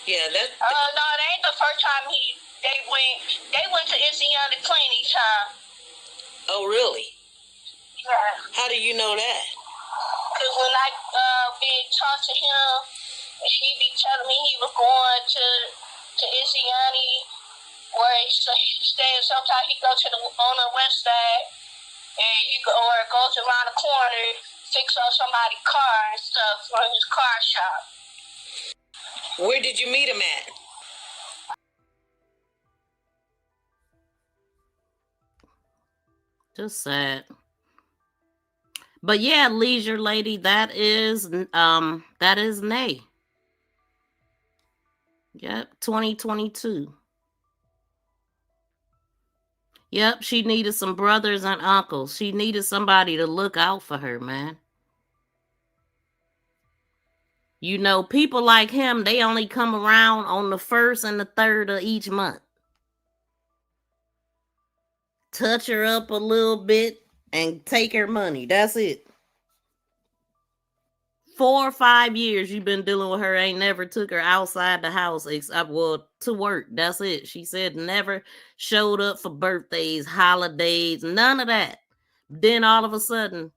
Yeah, no, that ain't the first time they went to Indiana plenty time. Oh, really? Yeah. How do you know that? Because when I been talking to him, he be telling me he was going to Indiana, where he stayed. Sometimes he go on the west side, and or goes around the corner, fix up somebody's car and stuff from his car shop. Where did you meet him at? Just sad. But yeah, Leisure Lady, that is Nay. Yep, 2022. Yep, she needed some brothers and uncles. She needed somebody to look out for her, man. You know, people like him, they only come around on the 1st and the 3rd of each month. Touch her up a little bit and take her money. That's it. 4 or 5 years you've been dealing with her, ain't never took her outside the house except, well, to work. That's it. She said never showed up for birthdays, holidays, none of that. Then all of a sudden,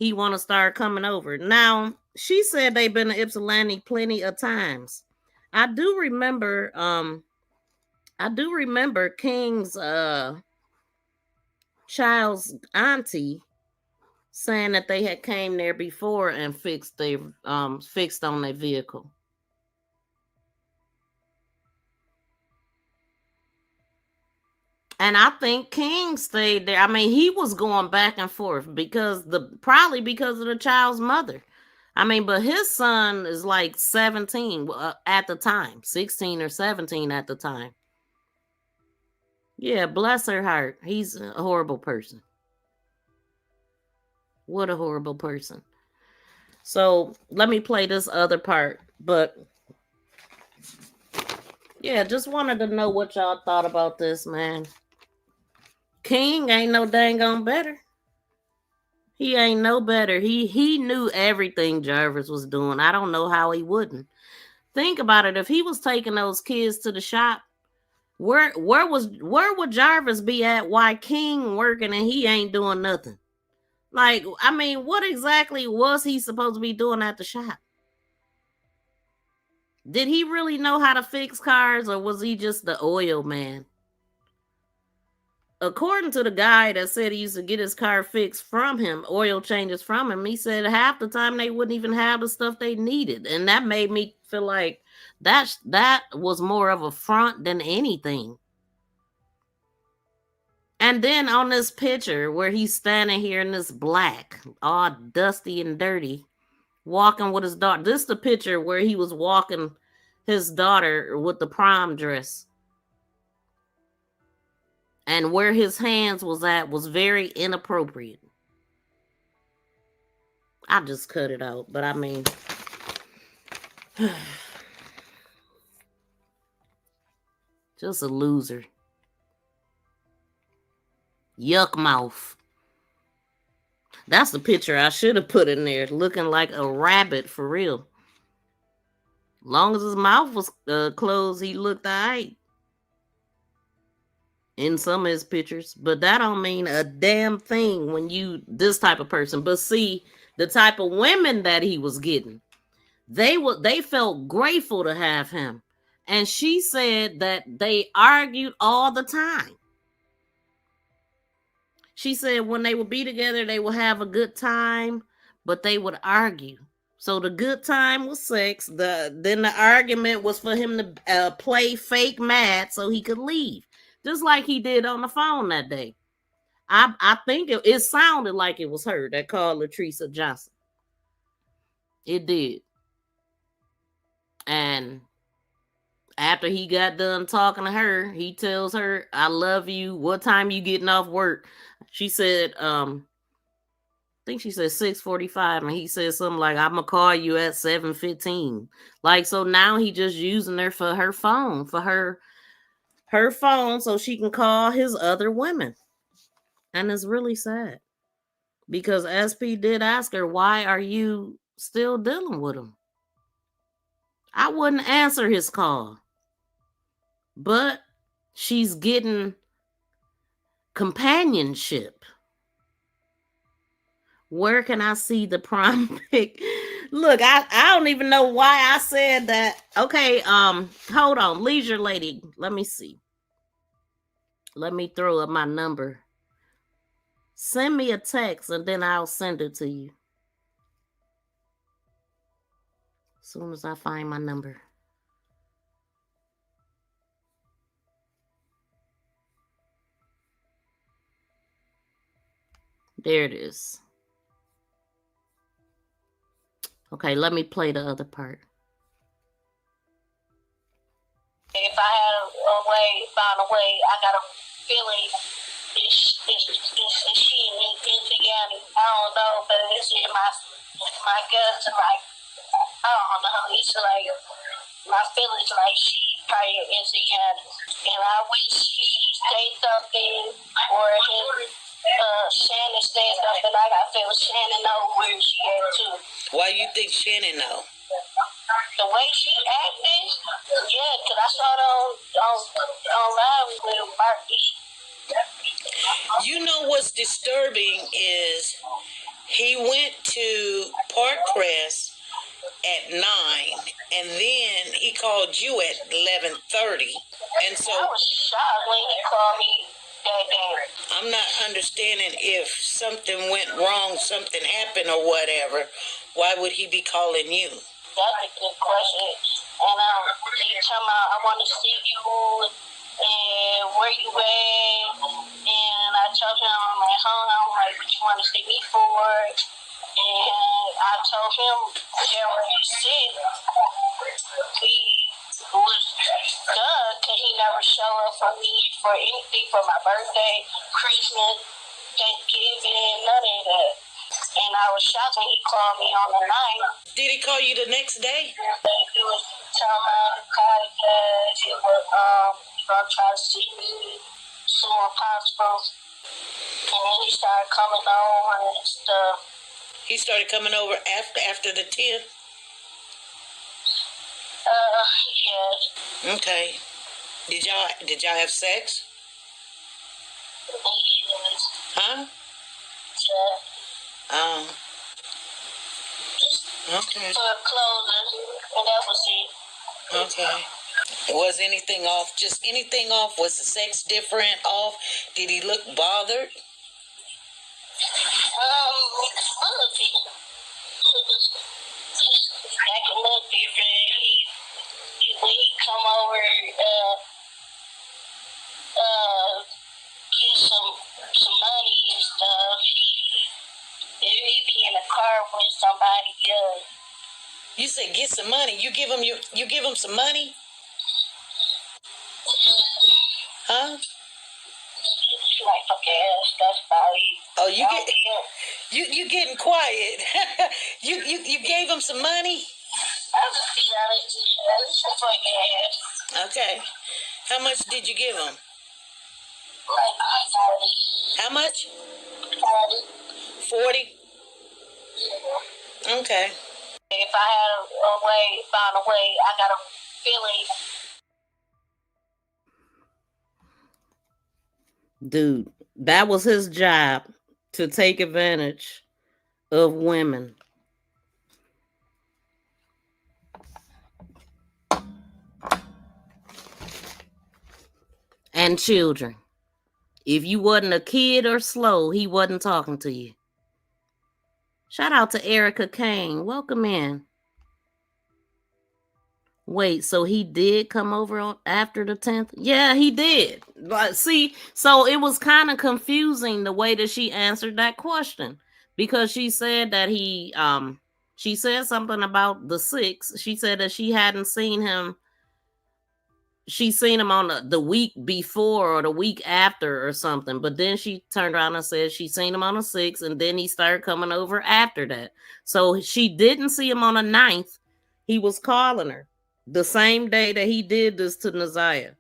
he want to start coming over. Now, she said they've been to Ypsilanti plenty of times. I do remember King's child's auntie saying that they had came there before and fixed on their vehicle. And I think King stayed there. I mean, he was going back and forth probably because of the child's mother. I mean, but his son is like 17 at the time, 16 or 17 at the time. Yeah, bless her heart. He's a horrible person. What a horrible person. So let me play this other part. But yeah, just wanted to know what y'all thought about this, man. King ain't no dang on better. He ain't no better. He knew everything Jarvis was doing. I don't know how he wouldn't. Think about it. If he was taking those kids to the shop, where would Jarvis be at while King working and he ain't doing nothing? Like, I mean, what exactly was he supposed to be doing at the shop? Did he really know how to fix cars, or was he just the oil man? According to the guy that said he used to get his car fixed from him, oil changes from him, he said half the time they wouldn't even have the stuff they needed. And that made me feel like that was more of a front than anything. And then on this picture where he's standing here in this black, all dusty and dirty, walking with his daughter. This is the picture where he was walking his daughter with the prom dress. And where his hands was at was very inappropriate. I just cut it out, but I mean, just a loser. Yuck mouth. That's the picture I should have put in there, looking like a rabbit for real. Long as his mouth was closed, he looked all right. In some of his pictures, but that don't mean a damn thing when you this type of person. But see, the type of women that he was getting, they felt grateful to have him. And she said that they argued all the time. She said when they would be together, they would have a good time, but they would argue. So the good time was sex. Then the argument was for him to play fake mad so he could leave. Just like he did on the phone that day. I think it sounded like it was her that called Latricia Johnson. It did. And after he got done talking to her, he tells her, I love you. What time you getting off work? She said, I think she said 6:45. And he said something like, I'm going to call you at 7:15. Like, so now he just using her for her phone, for her phone so she can call his other women. And it's really sad because SP did ask her, why are you still dealing with him? I wouldn't answer his call, but she's getting companionship. Where can I see the prom pic? Look, I don't even know why I said that. Okay, hold on, leisure lady. Let me see. Let me throw up my number. Send me a text and then I'll send it to you. As soon as I find my number. There it is. Okay, let me play the other part. If I had found a way, I got a feeling it's she in together. I don't know, but it's in my guts, like, I don't know. It's like, my feelings like she probably in together. And I wish he say something or him Shannon said something. I got to feel Shannon know where she at too. Why you think Shannon know? The way she acted, yeah, because I saw it on live with Barbie. You know what's disturbing is he went to Park Crest at 9, and then he called you at 11:30, and so I was shocked when he called me that day. I'm not understanding if something went wrong, something happened or whatever. Why would he be calling you? That's a good question. And he told me, I want to see you, and where you at? And I told him, I'm at home. I'm like, what you want to see me for? And I told him, whatever he said, he was done because he never showed up for me for anything for my birthday, Christmas, Thanksgiving, none of that. And I was shocked when he called me on the night. Did he call you the next day? He was telling me to call because he was going to try to see me as soon as possible. And then he started coming on and stuff. He started coming over after the 10th? Yes. Okay. Did y'all have sex? Yes. Huh? Yeah. Okay. For closing, and that was it. Okay. Was anything off? Just anything off? Was the sex different off? Did he look bothered? A little bit. Acting a little different. When he come over, get some money and stuff, he be in the car with somebody else. You said get some money. You give him some money? Huh? Like, okay, that's about it. Oh, you getting quiet. you gave him some money? I'll just be honest. That's just like that. Okay. How much did you give him? Like 40. How much? 40. 40? Okay. If I had found a way, I got a feeling. Dude, that was his job, to take advantage of women. And children. If you wasn't a kid or slow, he wasn't talking to you. Shout out to Erica Kane. Welcome in. Wait, so he did come over on after the 10th? Yeah, he did. But see, so it was kind of confusing the way that she answered that question, because she said that she said something about the 6th. She said that she hadn't seen him. She seen him on the week before or the week after or something. But then she turned around and said she seen him on the 6th, and then he started coming over after that. So she didn't see him on the 9th. He was calling her the same day that he did this to ZIYAH.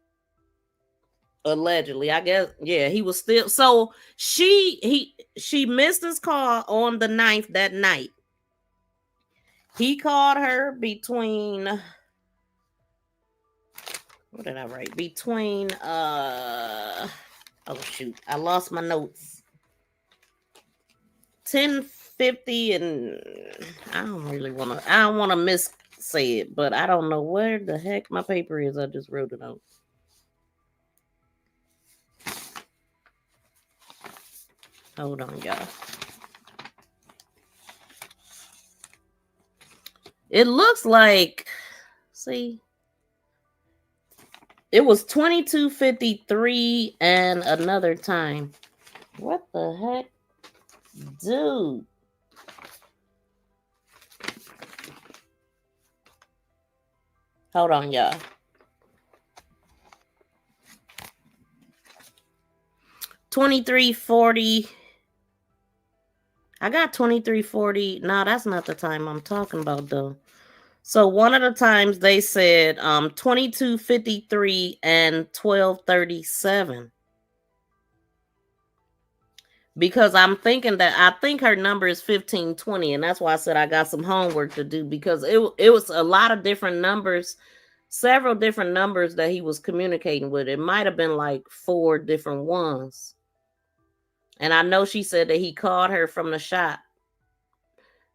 Allegedly, I guess. Yeah, he was still. So she missed his call on the 9th that night. He called her between, what did I write? Between oh shoot, I lost my notes. 10:50 and I don't want to miss say it, but I don't know where the heck my paper is. I just wrote it out. Hold on, y'all. It looks like, see, it was 22:53 and another time. What the heck? Dude. Hold on, y'all. 23:40. I got 23:40. No, that's not the time I'm talking about, though. So one of the times they said 22:53 and 12:37. because I'm thinking that I think her number is 1520, and that's why I said I got some homework to do, because it was a lot of different numbers, several different numbers that he was communicating with. It might have been like 4 different ones. And I know she said that he called her from the shop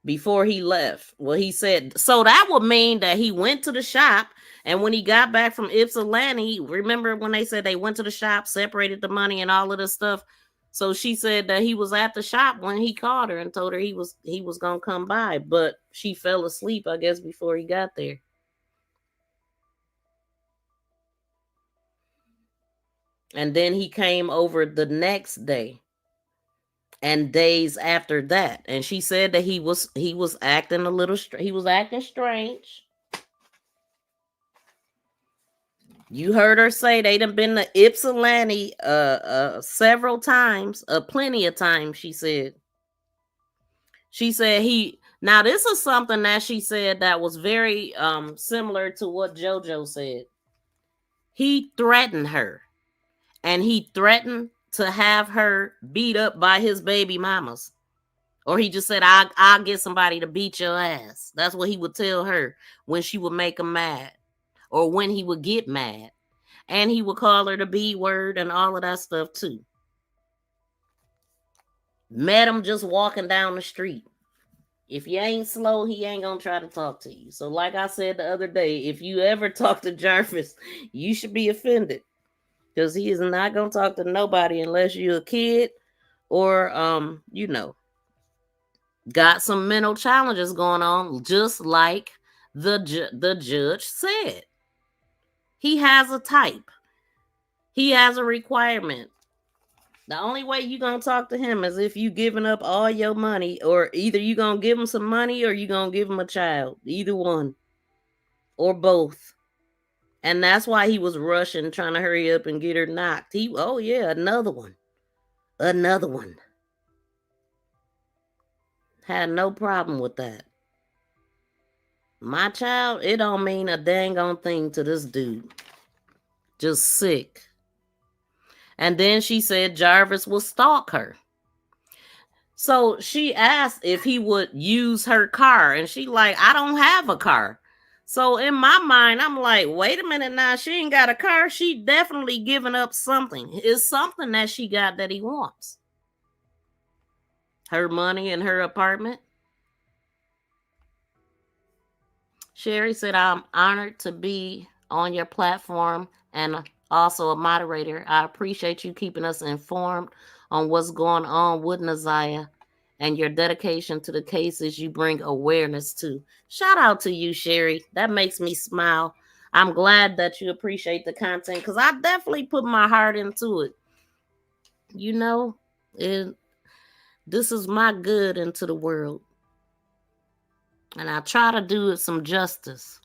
before he left. Well, he said, so that would mean that he went to the shop, and when he got back from Ypsilanti, remember when they said they went to the shop, separated the money and all of this stuff. So she said that he was at the shop when he called her and told her he was gonna come by, but she fell asleep, I guess, before he got there. And then he came over the next day and days after that, and she said that he was acting a little he was acting strange. You heard her say they done been to Ypsilanti several times, plenty of times, she said. She said now this is something that she said that was very similar to what JoJo said. He threatened her, and he threatened to have her beat up by his baby mamas. Or he just said, I'll get somebody to beat your ass. That's what he would tell her when she would make him mad, or when he would get mad. And he would call her the B word and all of that stuff too. Met him just walking down the street. If you ain't slow, he ain't gonna try to talk to you. So like I said the other day, if you ever talk to Jarvis, you should be offended, because he is not gonna talk to nobody unless you're a kid or got some mental challenges going on, just like the judge said. He has a type. He has a requirement. The only way you gonna talk to him is if you giving up all your money, or either you gonna give him some money or you gonna give him a child. Either one. Or both. And that's why he was rushing, trying to hurry up and get her knocked. Oh yeah, another one. Another one. Had no problem with that. My child, it don't mean a dang on thing to this dude. Just sick. And then she said Jarvis will stalk her. So she asked if he would use her car, and she like, I don't have a car. So in my mind, I'm like, wait a minute now, she ain't got a car. She definitely giving up something. It's something that she got that he wants. Her money and her apartment. Sherry said, I'm honored to be on your platform and also a moderator. I appreciate you keeping us informed on what's going on with ZIYAH and your dedication to the cases you bring awareness to. Shout out to you, Sherry. That makes me smile. I'm glad that you appreciate the content, because I definitely put my heart into it. This is my good into the world. And I try to do it some justice.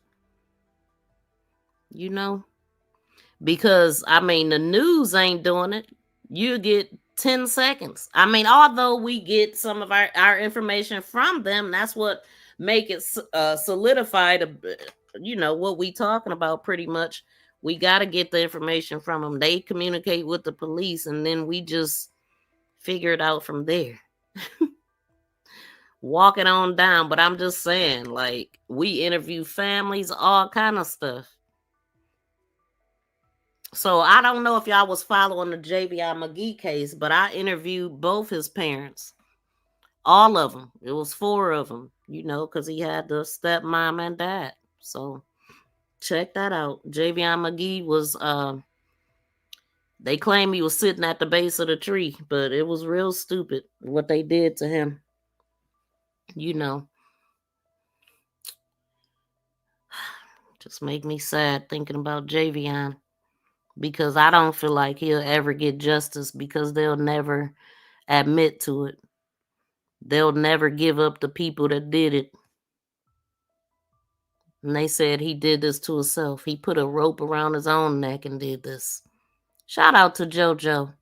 Because, the news ain't doing it. You get 10 seconds. Although we get some of our information from them, that's what make it solidified, what we talking about pretty much. We got to get the information from them. They communicate with the police, and then we just figure it out from there. Walk it on down. But I'm just saying, like, we interview families, all kind of stuff. So I don't know if y'all was following the JVI McGee case, but I interviewed both his parents. All of them. It was 4 of them, because he had the stepmom and dad. So check that out. JVI McGee was, they claim he was sitting at the base of the tree, but it was real stupid what they did to him. Just make me sad thinking about JVI. Because I don't feel like he'll ever get justice, because they'll never admit to it. They'll never give up the people that did it. And they said he did this to himself. He put a rope around his own neck and did this. Shout out to JoJo.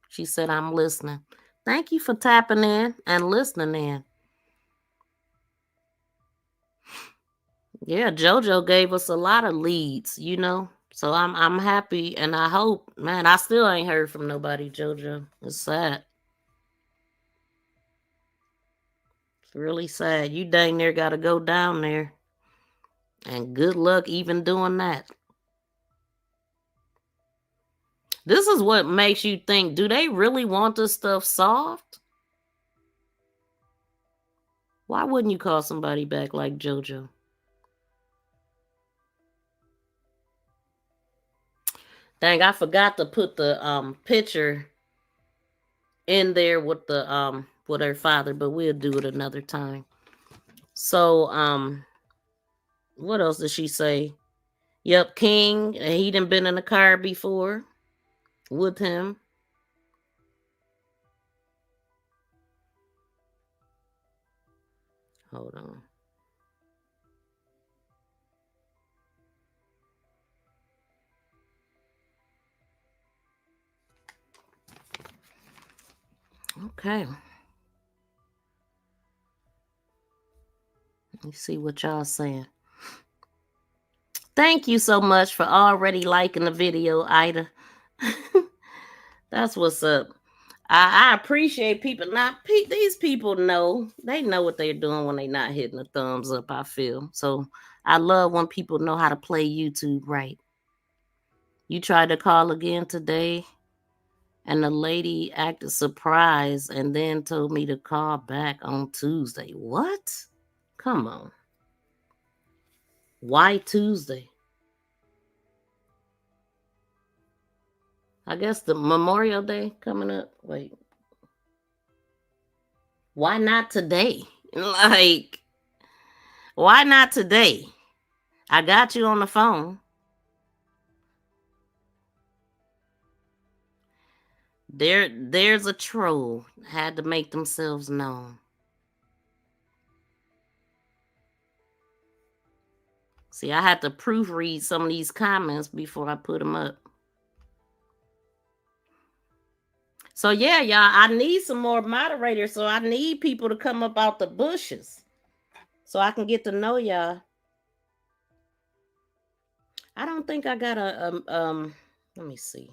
She said, I'm listening. Thank you for tapping in and listening in. Yeah, JoJo gave us a lot of leads, So I'm happy, and I hope, man, I still ain't heard from nobody, JoJo. It's sad. Really sad. You dang near got to go down there. And good luck even doing that. This is what makes you think, do they really want this stuff solved? Why wouldn't you call somebody back like JoJo? Dang, I forgot to put the picture in there with the with her father, but we'll do it another time. So what else did she say? Yep, King, he done been in the car before with him. Hold on. Okay. Let me see what y'all saying. Thank you so much for already liking the video, Ida. That's what's up. I appreciate people. Now, these people know. They know what they're doing when they're not hitting the thumbs up, I feel. So I love when people know how to play YouTube right. You tried to call again today, and the lady acted surprised and then told me to call back on Tuesday. What? Come on. Why Tuesday? I guess the Memorial Day coming up. Wait. Why not today? Like, why not today? I got you on the phone. There's a troll. Had to make themselves known. See, I had to proofread some of these comments before I put them up. So yeah, y'all, I need some more moderators. So I need people to come up out the bushes so I can get to know y'all. I don't think I got a let me see.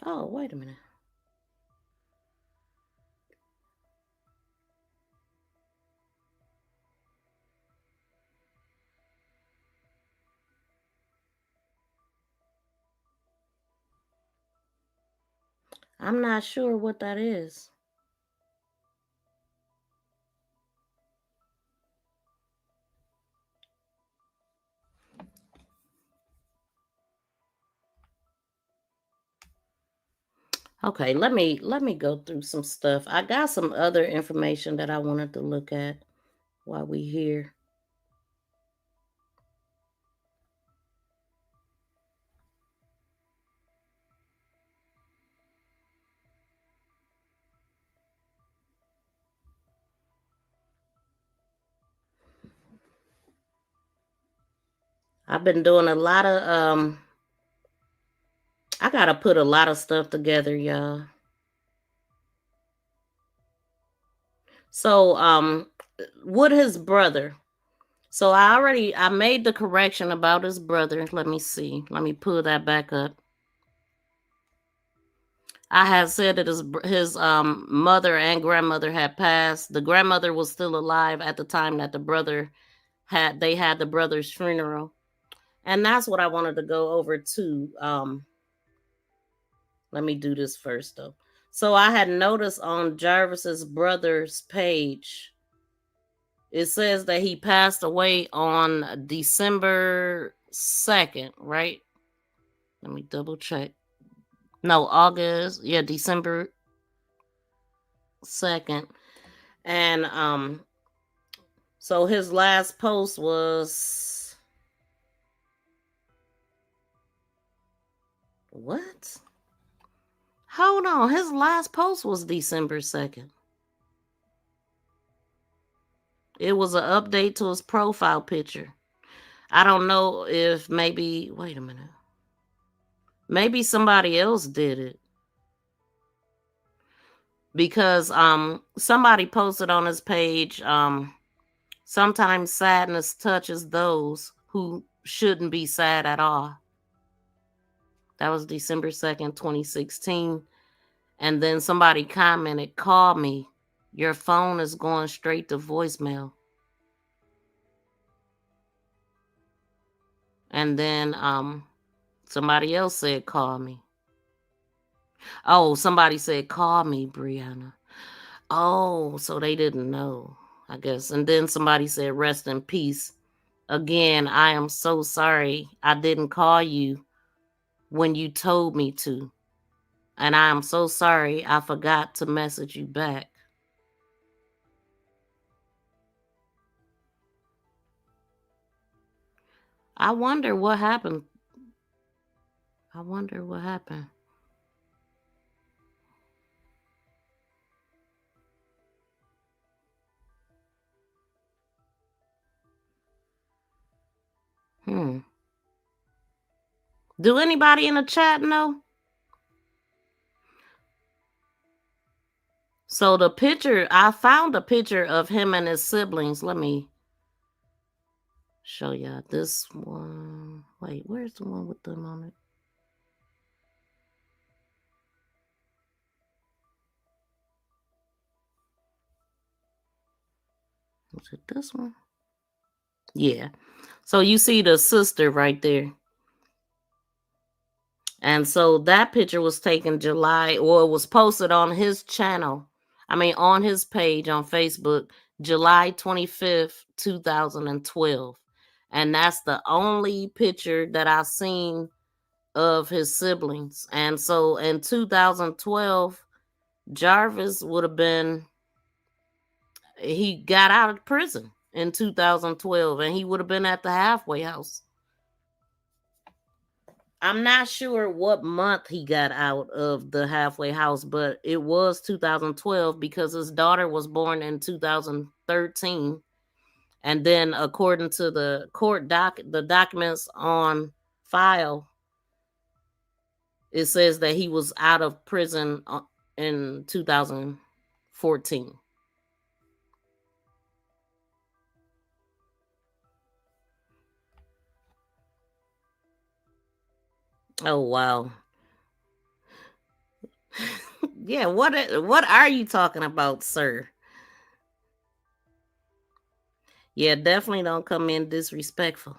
Oh, wait a minute. I'm not sure what that is. Okay, let me go through some stuff. I got some other information that I wanted to look at while we here. I've been doing a lot of I gotta put a lot of stuff together, y'all. So with his brother. So I made the correction about his brother. Let me see. Let me pull that back up. I had said that his mother and grandmother had passed. The grandmother was still alive at the time that the brother had the brother's funeral. And that's what I wanted to go over too. Let me do this first though. So I had noticed on Jarvis's brother's page, it says that he passed away on December 2nd, right? Let me double check. No, August. Yeah, December 2nd. And so his last post was what? Hold on. His last post was December 2nd. It was an update to his profile picture. I don't know if maybe, wait a minute. Maybe somebody else did it. Because somebody posted on his page, sometimes sadness touches those who shouldn't be sad at all. That was December 2nd, 2016. And then somebody commented, call me. Your phone is going straight to voicemail. And then somebody else said, call me. Oh, somebody said, call me, Brianna. Oh, so they didn't know, I guess. And then somebody said, rest in peace. Again, I am so sorry I didn't call you when you told me to. And I am so sorry I forgot to message you back. I wonder what happened. I wonder what happened. Do anybody in the chat know? So the picture, I found a picture of him and his siblings. Let me show y'all this one. Wait, where's the one with them on it? Was it this one? Yeah. So you see the sister right there. And so that picture was taken July, or it was posted on his channel. I mean, on his page on Facebook, July 25th, 2012. And that's the only picture that I've seen of his siblings. And so in 2012, Jarvis would have been, he got out of prison in 2012, and he would have been at the halfway house. I'm not sure what month he got out of the halfway house, but it was 2012 because his daughter was born in 2013. And then according to the court the documents on file, it says that he was out of prison in 2014. Oh, wow. Yeah, what are you talking about, sir? Yeah, definitely don't come in disrespectful.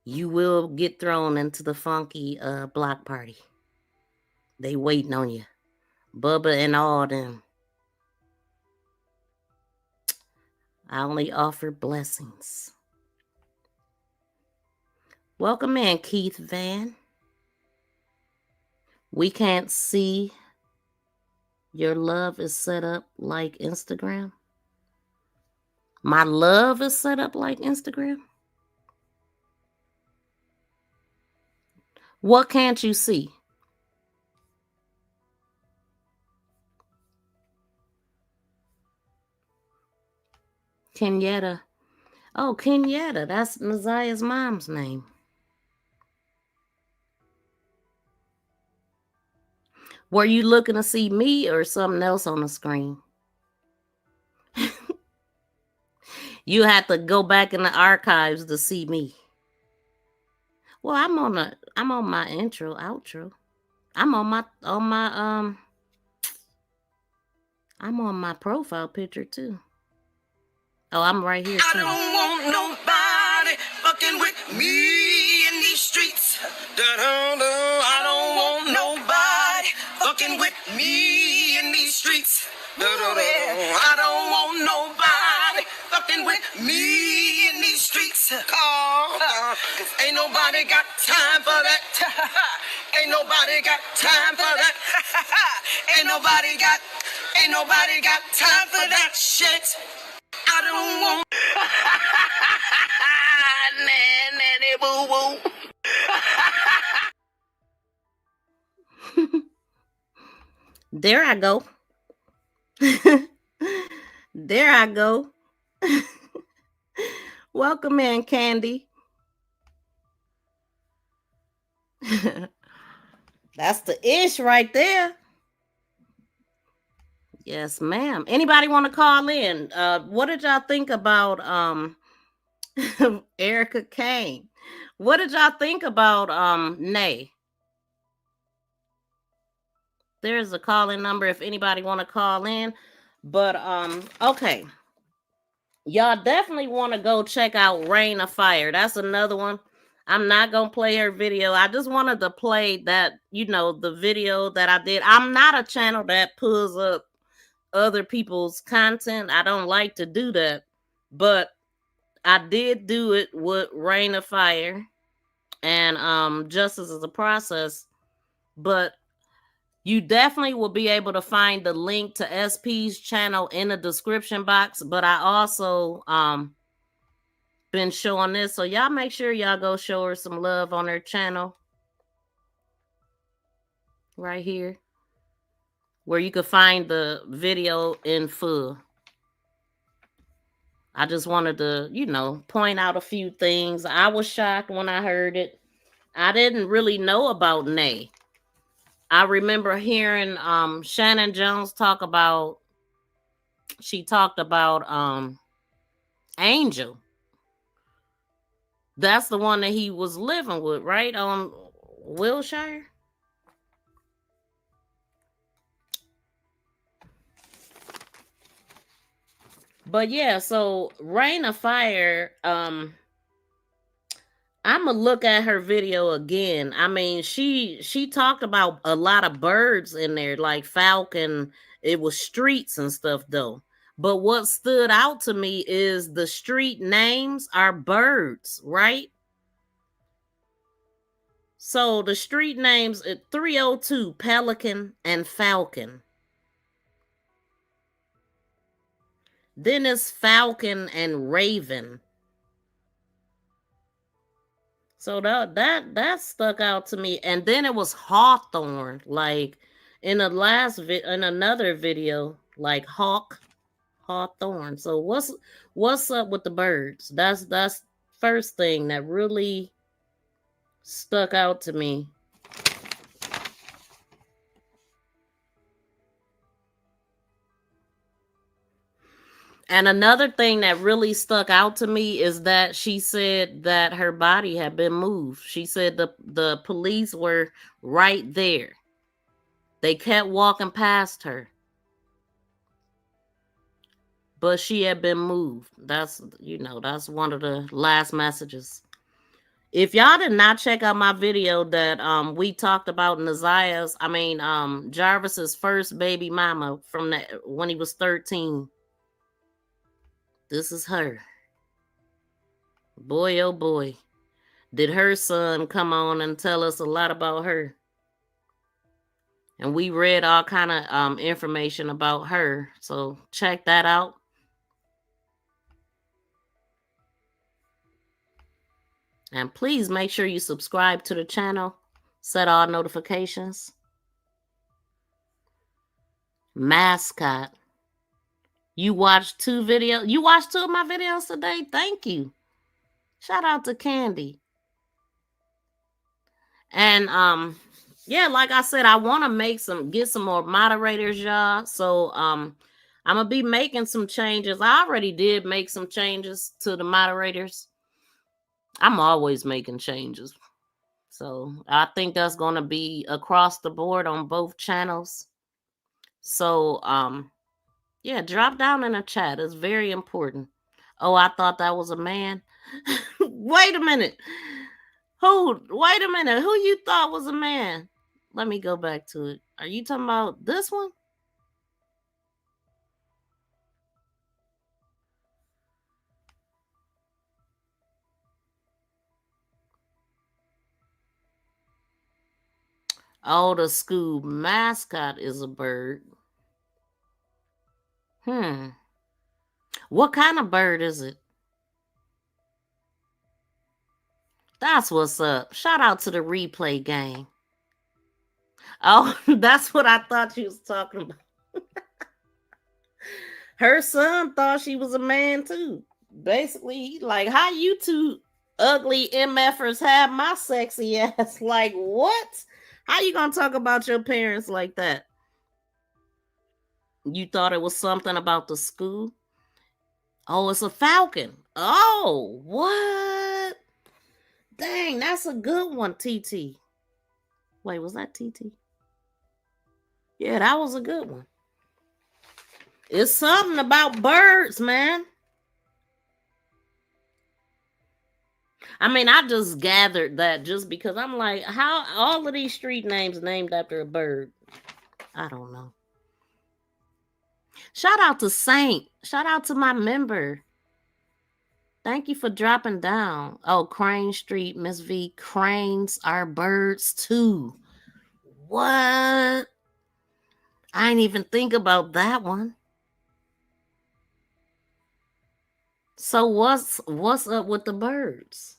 You will get thrown into the funky block party. They waiting on you. Bubba and all them. I only offer blessings. Welcome in, Keith Van. We can't see your love is set up like Instagram. My love is set up like Instagram. What can't you see? Kenyatta. Oh, Kenyatta. That's Naziah's mom's name. Were you looking to see me or something else on the screen? You have to go back in the archives to see me. Well, I'm on my intro, outro. I'm on my profile picture too. Oh, I'm right here too. I don't want nobody fucking with me in these streets. I don't want nobody fucking with me in these streets. I don't want nobody fucking with me in these streets. Cause ain't nobody got time for that. Ain't nobody got time for that. Ain't nobody got time for that shit. I don't want nanny boo boo. There I go. There I go. Welcome in, Candy. That's the ish right there. Yes, ma'am. Anybody want to call in? What did y'all think about Erica Kane? What did y'all think about Nay? There's a call-in number if anybody want to call in. But okay. Y'all definitely want to go check out Rain of Fire. That's another one. I'm not gonna play her video. I just wanted to play that, the video that I did. I'm not a channel that pulls up other people's content. I don't like to do that. But I did do it with Rain of Fire and Justice is a Process. But you definitely will be able to find the link to SP's channel in the description box. But I also been showing this, so y'all make sure y'all go show her some love on her channel right here, where you can find the video in full. I just wanted to, point out a few things. I was shocked when I heard it. I didn't really know about Nay. I remember hearing Shannon Jones talked about Angel. That's the one that he was living with, right? On Wilshire. But yeah, so Rain of Fire, I'm gonna look at her video again. I mean, she talked about a lot of birds in there, like falcon. It was streets and stuff though. But what stood out to me is the street names are birds, right? So the street names at 302 Pelican and Falcon. Then it's Falcon and Raven. So that stuck out to me. And then it was Hawthorne, like in another video, like Hawthorne. So what's up with the birds? That's first thing that really stuck out to me. And another thing that really stuck out to me is that she said that her body had been moved. She said the police were right there. They kept walking past her. But she had been moved. That's one of the last messages. If y'all did not check out my video that we talked about ZIYAH's, Jarvis's first baby mama from when he was 13. This is her. Boy, oh boy. Did her son come on and tell us a lot about her. And we read all kind of information about her. So check that out. And please make sure you subscribe to the channel. Set all notifications. Mascot. You watched 2 videos. You watched 2 of my videos today. Thank you. Shout out to Candy. And yeah, like I said, I want to get some more moderators, y'all. So I'm gonna be making some changes. I already did make some changes to the moderators. I'm always making changes. So I think that's gonna be across the board on both channels. So yeah, drop down in the chat. It's very important. Oh, I thought that was a man. Wait a minute. Wait a minute. Who you thought was a man? Let me go back to it. Are you talking about this one? Oh, the school mascot is a bird. What kind of bird is it? That's what's up. Shout out to the replay gang. Oh, that's what I thought you was talking about. Her son thought she was a man too. Basically, like, how you 2 ugly MFers have my sexy ass? Like, what? How you gonna talk about your parents like that? You thought it was something about the school? Oh, it's a falcon. Oh, what? Dang, that's a good one, TT. Wait, was that TT? Yeah, that was a good one. It's something about birds, man. I mean, I just gathered that just because I'm like, how all of these street names named after a bird? I don't know. Shout out to Saint. Shout out to my member. Thank you for dropping down. Oh, Crane Street, Miss V. Cranes are birds too. What? I ain't even think about that one. So what's up with the birds?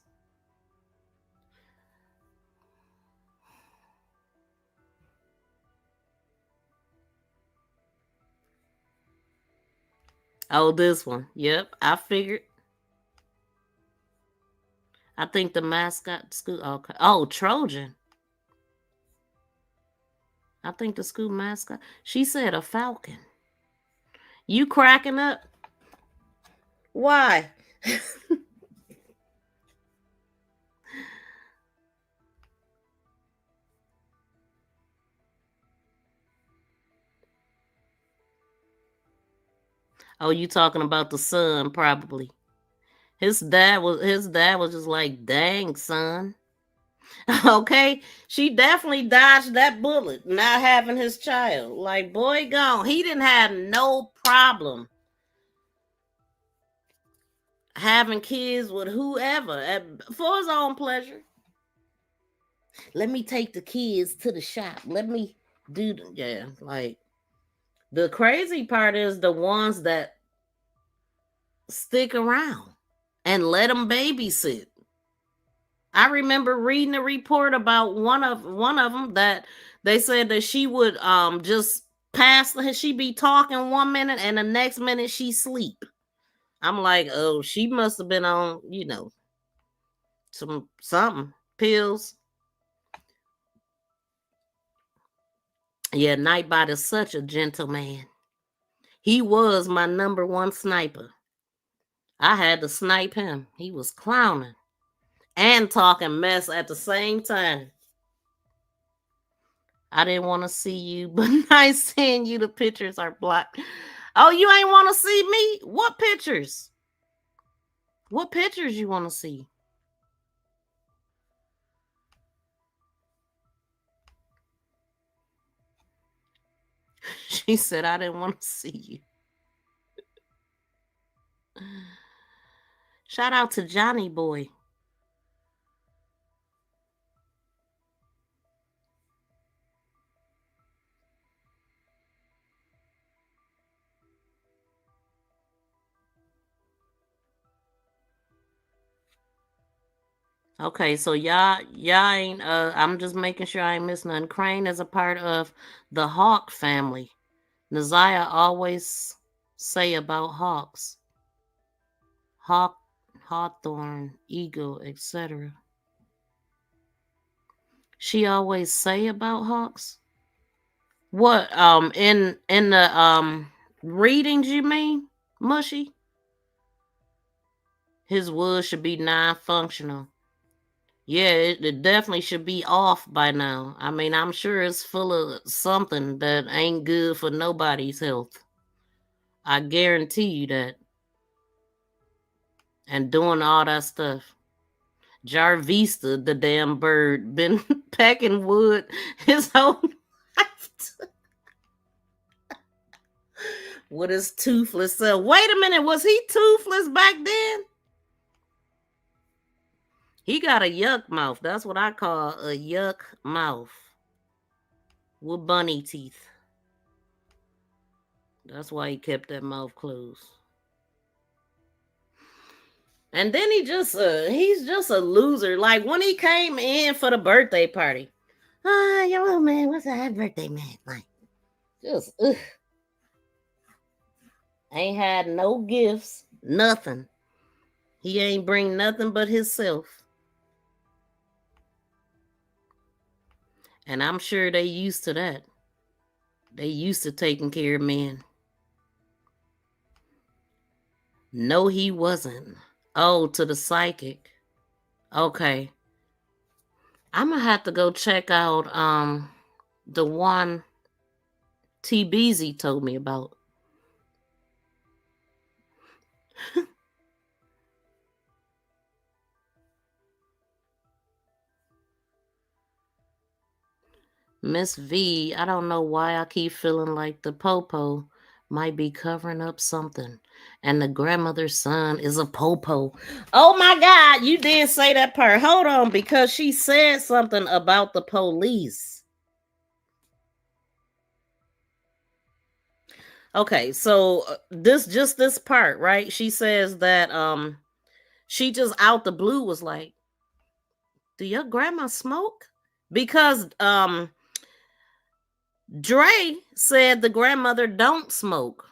Oh, this one. Yep, I figured. I think the mascot school. Okay. Oh, Trojan. I think the school mascot. She said a falcon. You cracking up? Why? Oh, you talking about the son, probably. His dad was just like, dang, son. Okay. She definitely dodged that bullet, not having his child. Like, boy, gone. He didn't have no problem having kids with whoever for his own pleasure. Let me take the kids to the shop. Let me do like the crazy part is the ones that stick around and let them babysit. I remember reading a report about one of them that they said that she would just pass, she be talking 1 minute and the next minute she sleep. I'm like, oh, she must have been on, something pills. Yeah, Nightbot is such a gentleman. He was my number one sniper. I had to snipe him. He was clowning and talking mess at the same time. I didn't want to see you, but nice seeing you. The pictures are blocked. Oh, you ain't want to see me? What pictures? What pictures you want to see? She said, I didn't want to see you. Shout out to Johnny Boy. Okay, so y'all ain't I'm just making sure I ain't missing nothing. Crane is a part of the hawk family. ZIYAH always say about hawks. Hawk, hawthorn, eagle, etc. She always say about hawks? What in the readings you mean, Mushy? His wood should be non-functional. Yeah, it definitely should be off by now. I mean, I'm sure it's full of something that ain't good for nobody's health. I guarantee you that. And doing all that stuff. Jarvis, the damn bird, been pecking wood his whole life. With his toothless self. Wait a minute, was he toothless back then? He got a yuck mouth. That's what I call a yuck mouth. With bunny teeth. That's why he kept that mouth closed. And then he's just a loser. Like when he came in for the birthday party. Yo, man, what's that birthday, man? Like, just, ain't had no gifts, nothing. He ain't bring nothing but himself. And I'm sure they used to that. They used to taking care of men. No, he wasn't. Oh, to the psychic. Okay. I'm gonna have to go check out the one TBZ told me about. Miss V, I don't know why I keep feeling like the popo might be covering up something. And the grandmother's son is a popo. Oh my God, you did say that part. Hold on, because she said something about the police. Okay, so this part, right? She says that she just out the blue was like, "Do your grandma smoke?" Because Dre said the grandmother don't smoke,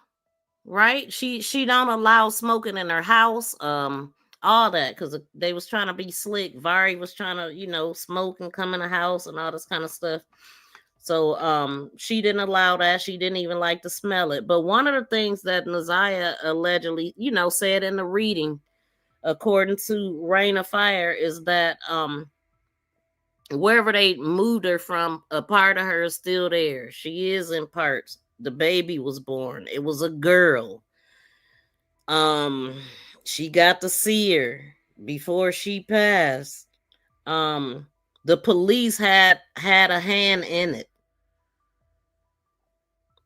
right? She don't allow smoking in her house, all that, because they was trying to be slick. Vari was trying to, smoke and come in the house and all this kind of stuff. So she didn't allow that. She didn't even like to smell it. But one of the things that ZIYAH allegedly, said in the reading, according to Rain of Fire, is that wherever they moved her from, a part of her is still there. She is in parts. The baby was born. It was a girl. She got to see her before she passed. The police had a hand in it.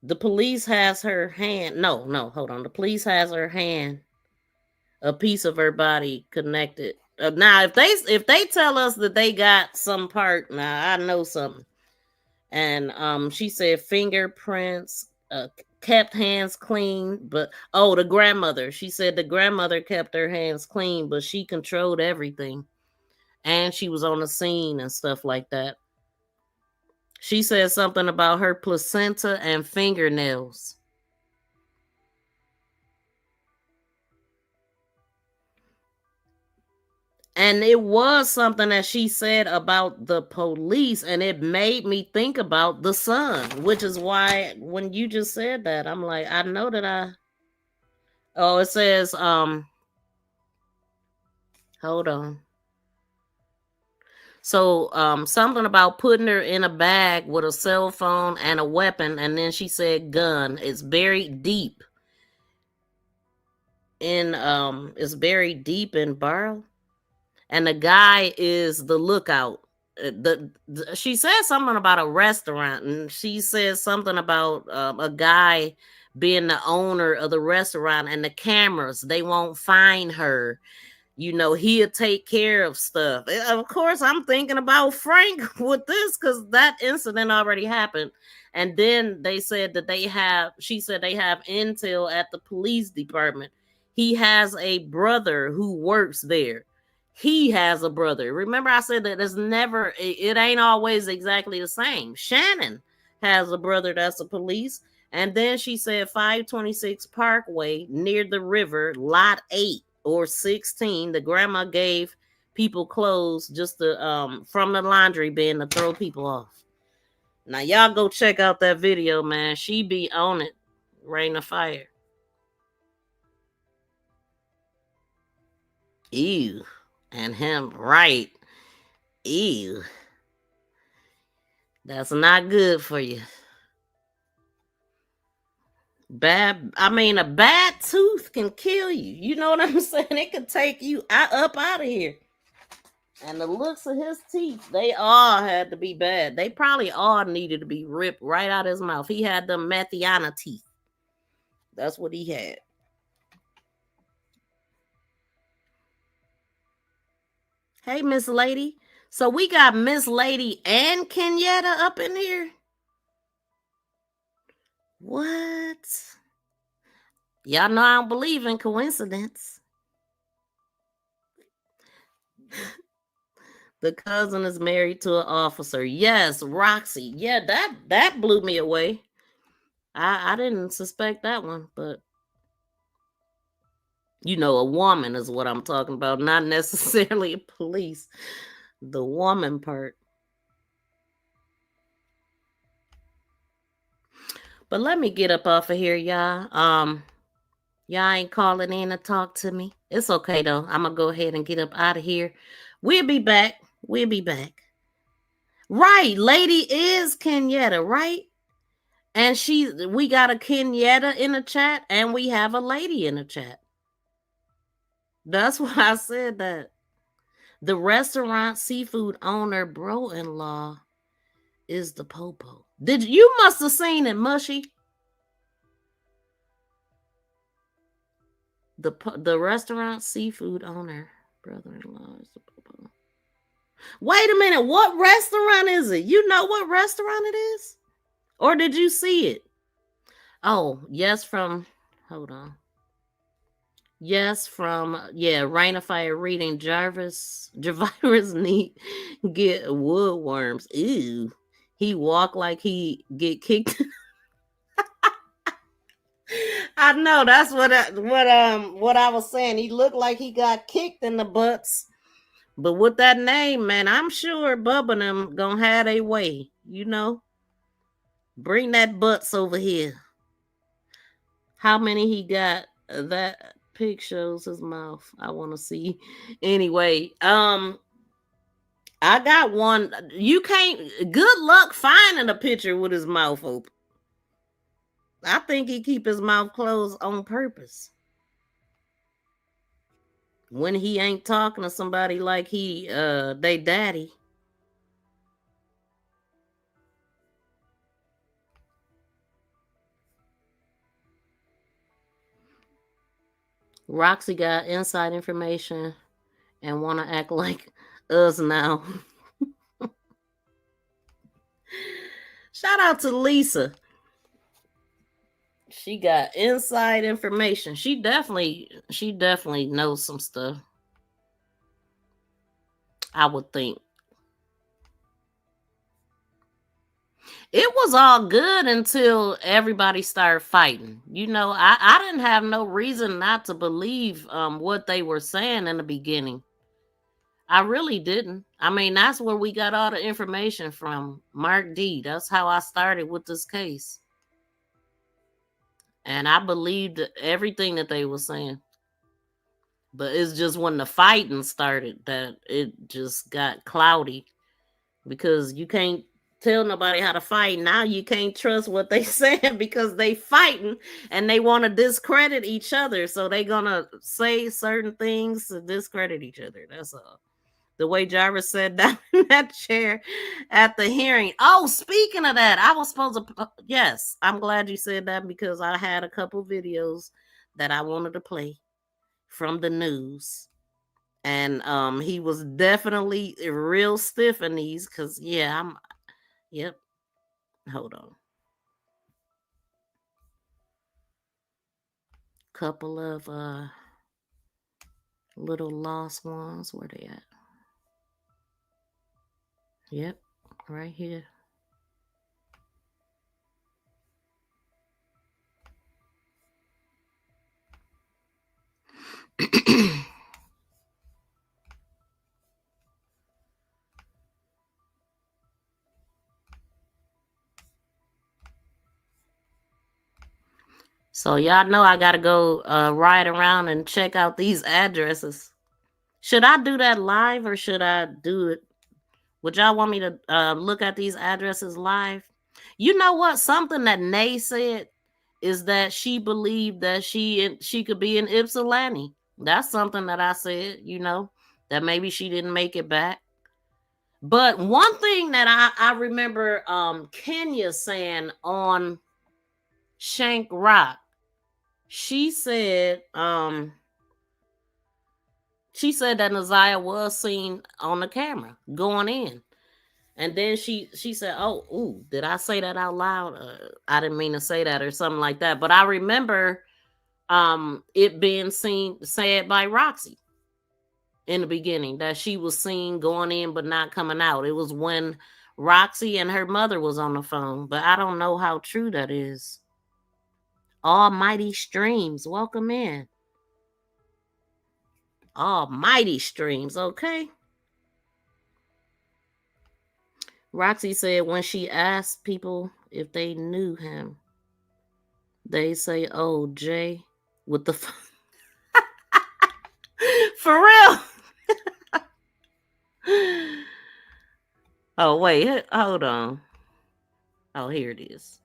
The police has her hand. No, hold on. The police has her hand, a piece of her body connected. Now, if they tell us that they got some part, now I know something. And she said fingerprints, kept hands clean, but the grandmother. She said the grandmother kept her hands clean, but she controlled everything, and she was on the scene and stuff like that. She said something about her placenta and fingernails. And it was something that she said about the police, and it made me think about the son, which is why when you just said that, I'm like, I know that it says, hold on. So, something about putting her in a bag with a cell phone and a weapon, and then she said gun. It's buried deep in Barrel. And the guy is the lookout. She said something about a restaurant, and she says something about a guy being the owner of the restaurant, and the cameras, they won't find her. He'll take care of stuff. Of course, I'm thinking about Frank with this, because that incident already happened. And then they said that she said they have intel at the police department. He has a brother who works there. He has a brother. Remember, I said that it ain't always exactly the same. Shannon has a brother that's a police. And then she said 526 Parkway near the river, lot 8 or 16. The grandma gave people clothes just to from the laundry bin to throw people off. Now y'all go check out that video, man. She be on it. Rain of Fire. Ew. And him, right. Ew. That's not good for you. A bad tooth can kill you. You know what I'm saying? It could take you up out of here. And the looks of his teeth, they all had to be bad. They probably all needed to be ripped right out of his mouth. He had them Mathiana teeth. That's what he had. Hey, Miss Lady. So we got Miss Lady and Kenyatta up in here? What? Y'all know I don't believe in coincidence. The cousin is married to an officer. Yes, Roxy. Yeah, that blew me away. I didn't suspect that one, but a woman is what I'm talking about, not necessarily a police. The woman part. But let me get up off of here, y'all. Y'all ain't calling in to talk to me. It's okay though. I'm gonna go ahead and get up out of here. We'll be back. Right, lady is Kenyatta, right? And we got a Kenyatta in the chat, and we have a lady in the chat. That's why I said that. The restaurant seafood owner bro-in-law is the popo. You must have seen it, Mushy? The restaurant seafood owner brother-in-law is the popo. Wait a minute, what restaurant is it? You know what restaurant it is? Or did you see it? Oh, yes, hold on. Yes, Rain of Fire reading Jarvis need get woodworms. Ew. He walk like he get kicked. I know that's what I was saying. He looked like he got kicked in the butts. But with that name, man, I'm sure Bubba and them gonna have a way, you know. Bring that butts over here. How many he got? That pig shows his mouth. I want to see. Anyway, I got one. You can't. Good luck finding a picture with his mouth open. I think he keep his mouth closed on purpose. When he ain't talking to somebody like they daddy. Roxy got inside information and want to act like us now. Shout out to Lisa. She got inside information. She definitely knows some stuff. I would think. It was all good until everybody started fighting. You know, I didn't have no reason not to believe what they were saying in the beginning. I really didn't. I mean, that's where we got all the information from. Mark D. That's how I started with this case. And I believed everything that they were saying. But it's just when the fighting started that it just got cloudy. Because you can't tell nobody how to fight. Now you can't trust what they saying because they fighting and they want to discredit each other. So they gonna say certain things to discredit each other. That's all. The way Jarvis said down in that chair at the hearing. Oh, speaking of that, I was supposed to. Yes, I'm glad you said that because I had a couple videos that I wanted to play from the news. And he was definitely real stiff in these because yep. Hold on. Couple of little lost ones. Where they at? Yep, right here. So y'all know I gotta go ride around and check out these addresses. Should I do that live or should I do it? Would y'all want me to look at these addresses live? You know what? Something that Nay said is that she believed that she could be in Ypsilanti. That's something that I said, you know, that maybe she didn't make it back. But one thing that I remember Kenya saying on Shank Rock, she said that ZIYAH was seen on the camera going in. And then she said, "Oh, ooh, did I say that out loud? I didn't mean to say that or something like that." But I remember it being said by Roxy in the beginning that she was seen going in but not coming out. It was when Roxy and her mother was on the phone, but I don't know how true that is. Almighty Streams, welcome in. Almighty Streams, okay. Roxy said when she asked people if they knew him, they say, "Oh, Jay with the for real." Oh, wait, hold on. Oh, here it is.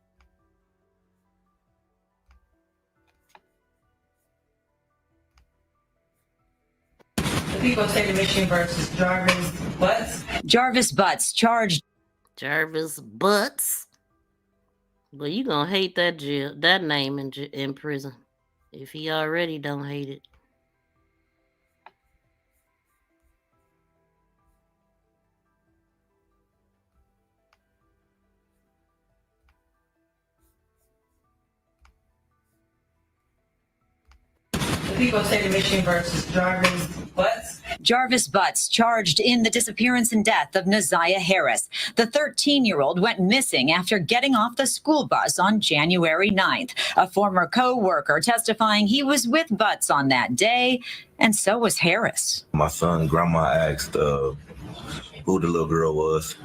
The people of the state of Michigan versus Jarvis Butts. Jarvis Butts charged. Jarvis Butts. Well, you gonna hate that name in prison if he already don't hate it. The people of the state of Michigan versus Jarvis Butts. Jarvis Butts charged in the disappearance and death of ZIYAH Harris. The 13-year-old went missing after getting off the school bus on January 9th. A former co-worker testifying he was with Butts on that day, and so was Harris. My son's grandma asked who the little girl was.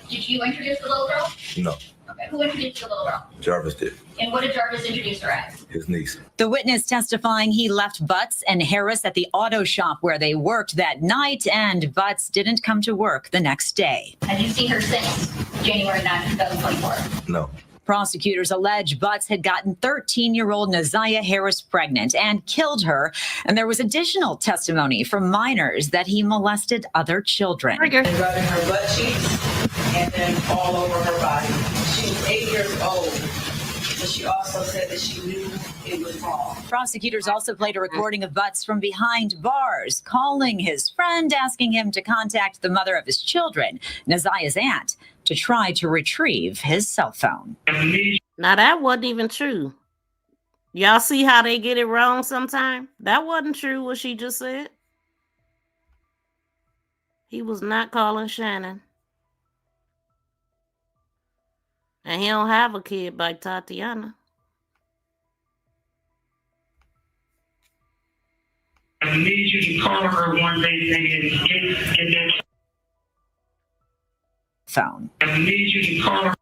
Did you introduce the little girl? No, Okay. Who introduced the little girl? Jarvis did. And what did Jarvis introduce her as? His niece. The witness testifying he left Butts and Harris at the auto shop where they worked that night, and Butts didn't come to work the next day. Have you seen her since January 9th, 2024? No. Prosecutors allege Butts had gotten 13-year-old ZIYAH Harris pregnant and killed her, and there was additional testimony from minors that he molested other children. And rubbing her butt cheeks and then all over her body. She was 8 years old, but she also said that she knew it was wrong. Prosecutors also played a recording of Butts from behind bars, calling his friend, asking him to contact the mother of his children, ZIYAH's aunt, to try to retrieve his cell phone. Now, that wasn't even true. Y'all see how they get it wrong sometimes? That wasn't true what she just said. He was not calling Shannon. And he don't have a kid by Tatiana. I need you to call her one day and get that Phone. I need you to call her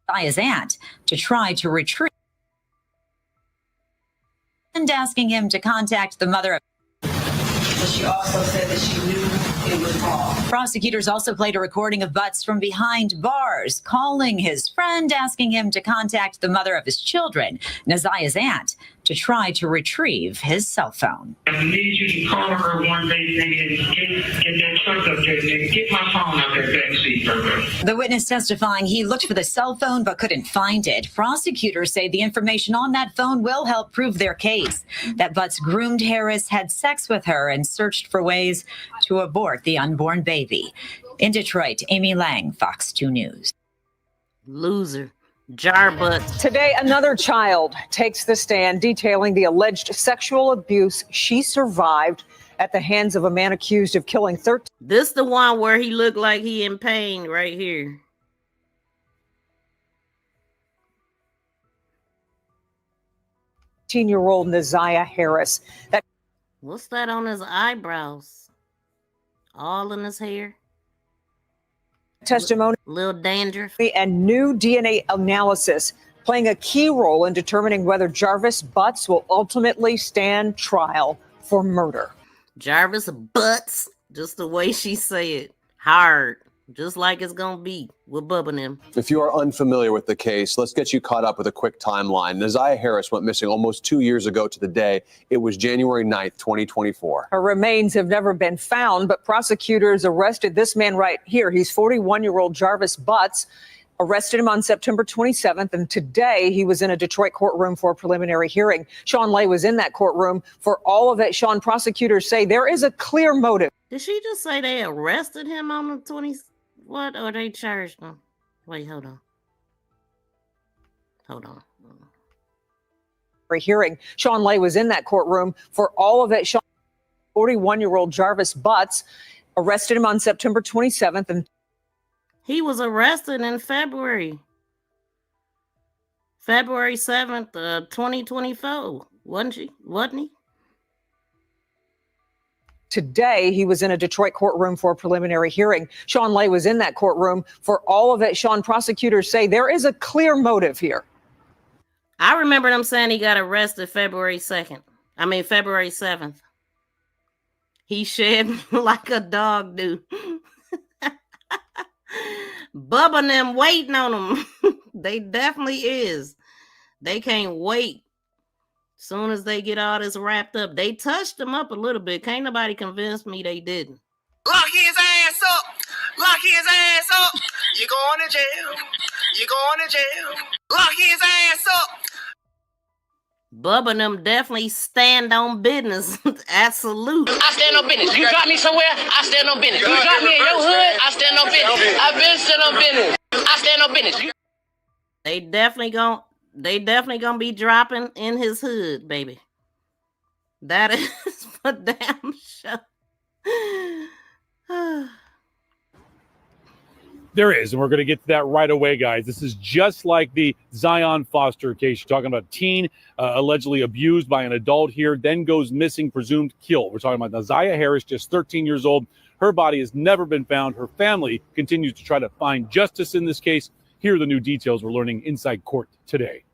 By his aunt to try to retrieve, and asking him to contact the mother of. But she also said that she knew it was wrong. Prosecutors also played a recording of Butts from behind bars, calling his friend, asking him to contact the mother of his children, ZIYAH's aunt, to try to retrieve his cell phone. I need you to call her one day and get that truck up there and get my phone out that back seat for her. The witness testifying he looked for the cell phone but couldn't find it. Prosecutors say the information on that phone will help prove their case, that Butts groomed Harris, had sex with her, and searched for ways to abort the unborn baby. In Detroit, Amy Lang, Fox 2 News. Loser. Jarbutt. Today, another child takes the stand detailing the alleged sexual abuse she survived at the hands of a man accused of killing 13. This the one where he looked like he in pain right here. Year-old ZIYAH Harris. What's that on his eyebrows? All in his hair? Testimony Little dandruff. and new DNA analysis playing a key role in determining whether Jarvis Butts will ultimately stand trial for murder. Jarvis Butts, just the way she said, hard, just like it's gonna be with Bubba and them. If you are unfamiliar with the case, let's get you caught up with a quick timeline. ZIYAH Harris went missing almost 2 years ago to the day. It was January 9th, 2024. Her remains have never been found, but prosecutors arrested this man right here. He's 41-year-old Jarvis Butts. Arrested him on September 27th, and today he was in a Detroit courtroom for a preliminary hearing. Sean Lay was in that courtroom for all of it. Sean, prosecutors say there is a clear motive. Did she just say they arrested him on the 20th? What? Or they charged him? Wait, hold on. Hold on. Hearing. Sean Lay was in that courtroom for all of it. 41-year-old Jarvis Butts arrested him on September 27th, and He was arrested in February 7th, 2024. Wasn't he? today he was in a Detroit courtroom for a preliminary hearing. Sean Lay was in that courtroom for all of it. Sean, prosecutors say there is a clear motive here. I remember them saying he got arrested February 7th. He shed like a dog do. Bubba and them waiting on them. They definitely is. They can't wait. Soon as they get all this wrapped up, they touched them up a little bit. Can't nobody convince me they didn't. Lock his ass up. Lock his ass up. You going to jail. You going to jail. Lock his ass up. Bubba and them definitely stand on business. Absolutely. I stand on business. You drop me somewhere, I stand on business. You drop me in your hood, I stand on business. I've been stand on business. I stand on business. They definitely gonna be dropping in his hood, baby. That is for damn sure. There is, and we're going to get to that right away, guys. This is just like the Zion Foster case. You're talking about a teen allegedly abused by an adult here, then goes missing, presumed killed. We're talking about ZIYAH Harris, just 13 years old. Her body has never been found. Her family continues to try to find justice in this case. Here are the new details we're learning inside court today.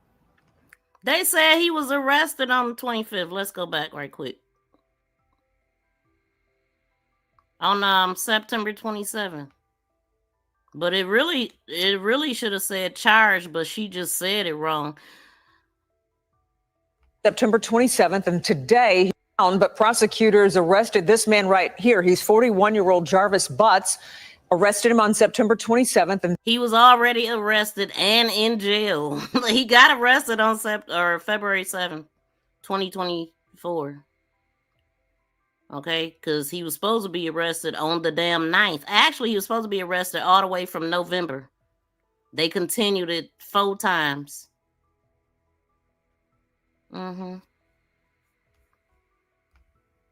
They said he was arrested on the 25th. Let's go back right quick. On September 27th. But it really should have said charged, but she just said it wrong. September 27th, and today he found, but prosecutors arrested this man right here. He's 41-year-old Jarvis Butts. Arrested him on September 27th, and he was already arrested and in jail. He got arrested on February 7th, 2024. Okay, because he was supposed to be arrested on the damn 9th. Actually, he was supposed to be arrested all the way from November. They continued it 4 times.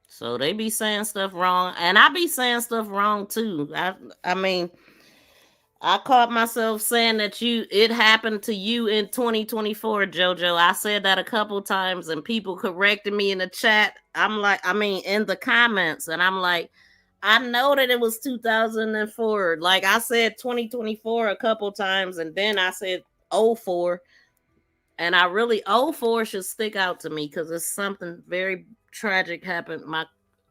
So they be saying stuff wrong, and I be saying stuff wrong too. I mean, I caught myself saying that it happened to you in 2024, JoJo. I said that a couple times, and people corrected me in the chat. In the comments, and I'm like, I know that it was 2004. Like I said 2024 a couple times, and then I said 04. And I really 04 should stick out to me because it's something very tragic happened. My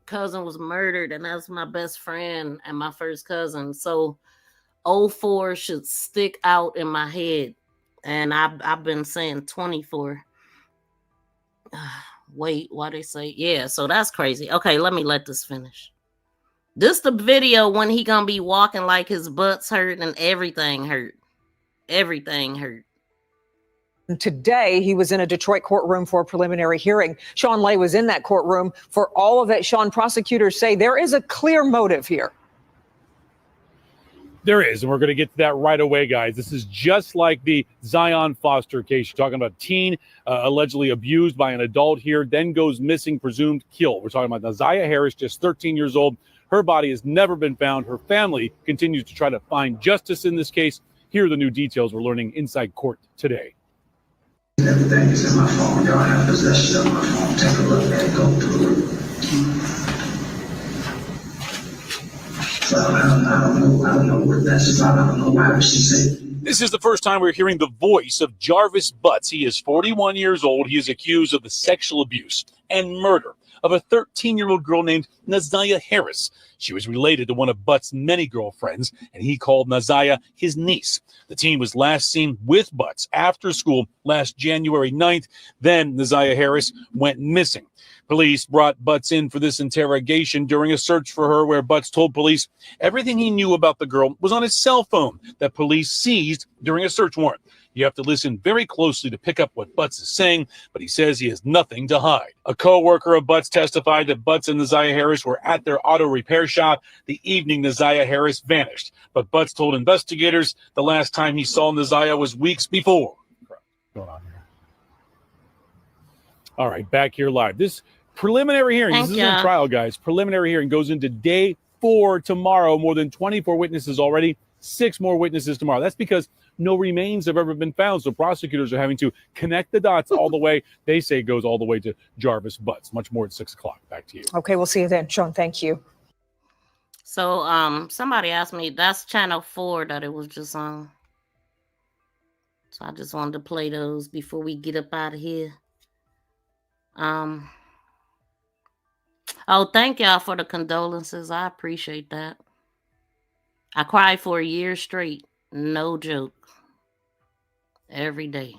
cousin was murdered, and that's my best friend and my first cousin. So 04 should stick out in my head. And I've been saying 24. Wait, why they say? Yeah, so that's crazy. Okay, let me let this finish. This the video when he gonna be walking like his butt's hurt and everything hurt. Everything hurt. today he was in a Detroit courtroom for a preliminary hearing. Sean Lay was in that courtroom for all of it. Sean, prosecutors say there is a clear motive here. There is, and we're going to get to that right away, guys. This is just like the Zion Foster case. You're talking about a teen allegedly abused by an adult here, then goes missing, presumed killed. We're talking about ZIYAH Harris, just 13 years old. Her body has never been found. Her family continues to try to find justice in this case. Here are the new details we're learning inside court today. Everything is in my phone. Y'all have possession of my phone. Take a look at it, go through it. So I don't know what that's about. I don't know why she said. This is the first time we're hearing the voice of Jarvis Butts. He is 41 years old. He is accused of the sexual abuse and murder of a 13-year-old girl named ZIYAH Harris. She was related to one of Butts' many girlfriends, and he called ZIYAH his niece. The teen was last seen with Butts after school last January 9th. Then ZIYAH Harris went missing. Police brought Butts in for this interrogation during a search for her, where Butts told police everything he knew about the girl was on his cell phone that police seized during a search warrant. You have to listen very closely to pick up what Butts is saying, but he says he has nothing to hide. A co-worker of Butts testified that Butts and ZIYAH Harris were at their auto repair shop the evening ZIYAH Harris vanished. But Butts told investigators the last time he saw ZIYAH was weeks before. What's going on here? All right, back here live. This preliminary hearing, this isn't a trial, guys. Preliminary hearing goes into day 4 tomorrow. More than 24 witnesses already, 6 more witnesses tomorrow. That's because no remains have ever been found. So prosecutors are having to connect the dots all the way. They say it goes all the way to Jarvis Butts. Much more at 6 o'clock. Back to you. Okay, we'll see you then, Sean. Thank you. So somebody asked me, that's channel 4 that it was just on. So I just wanted to play those before we get up out of here. Oh, thank y'all for the condolences. I appreciate that. I cried for a year straight. No joke. Every day.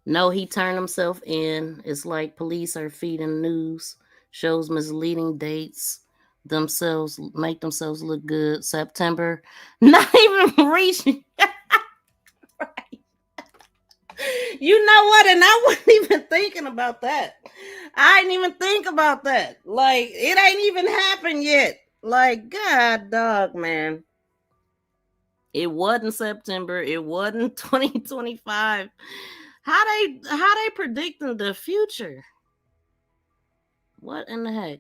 No, he turned himself in. It's like police are feeding news, shows misleading dates, make themselves look good. September, not even reaching. You know what? And I wasn't even thinking about that. I didn't even think about that. Like, it ain't even happened yet. Like, God dog, man. It wasn't September. It wasn't 2025. How they predicting the future? What in the heck?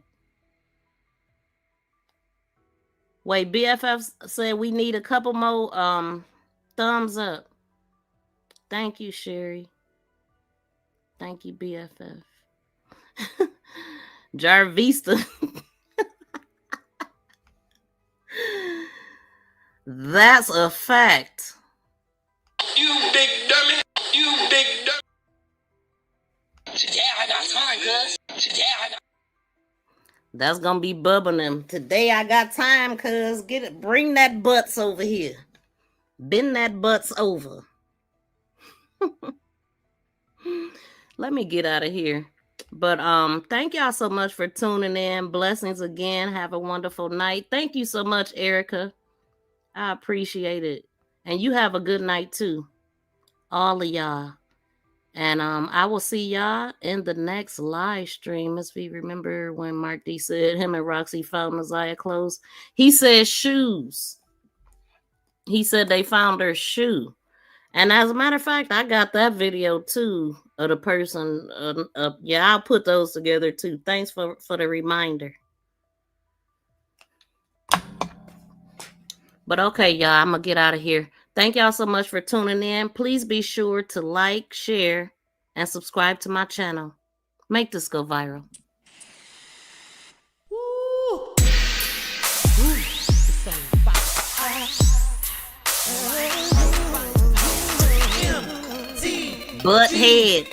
Wait, BFF said we need a couple more thumbs up. Thank you, Sherry. Thank you, BFF. Jarvista. That's a fact. You big dummy. You big dummy. Today I got time, cuz. Today I got. That's gonna be bubbling them. Today I got time, cuz. Get it. Bring that butts over here. Bend that butts over. Let me get out of here. But thank y'all so much for tuning in. Blessings again. Have a wonderful night. Thank you so much, Erica. I appreciate it. And you have a good night too. All of y'all. And I will see y'all in the next live stream. As we remember when Mark D said him and Roxy found ZIYAH clothes. He said shoes. He said they found her shoe. And as a matter of fact, I got that video too of the person. Yeah, I'll put those together too. Thanks for the reminder. But okay, y'all, I'm going to get out of here. Thank y'all so much for tuning in. Please be sure to like, share, and subscribe to my channel. Make this go viral. Butthead.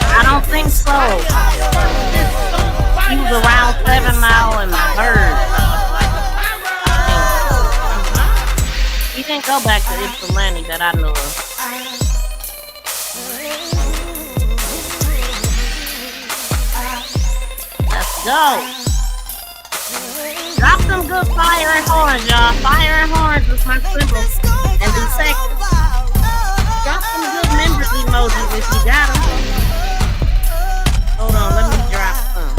I don't think so. He was around 7 Mile and the Bird. He didn't go back to Ypsilanti that I know of. Let's go. Drop some good fire and horns, y'all. Fire and horns is my symbol. And be sexy. Drop some good members emojis if you got them. Hold on, let me drop some.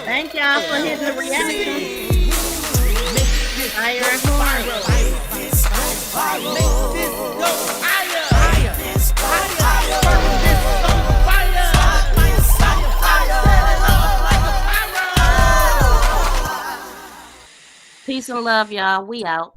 Thank y'all for hitting the reaction. Fire and horns. Peace and love, y'all. We out.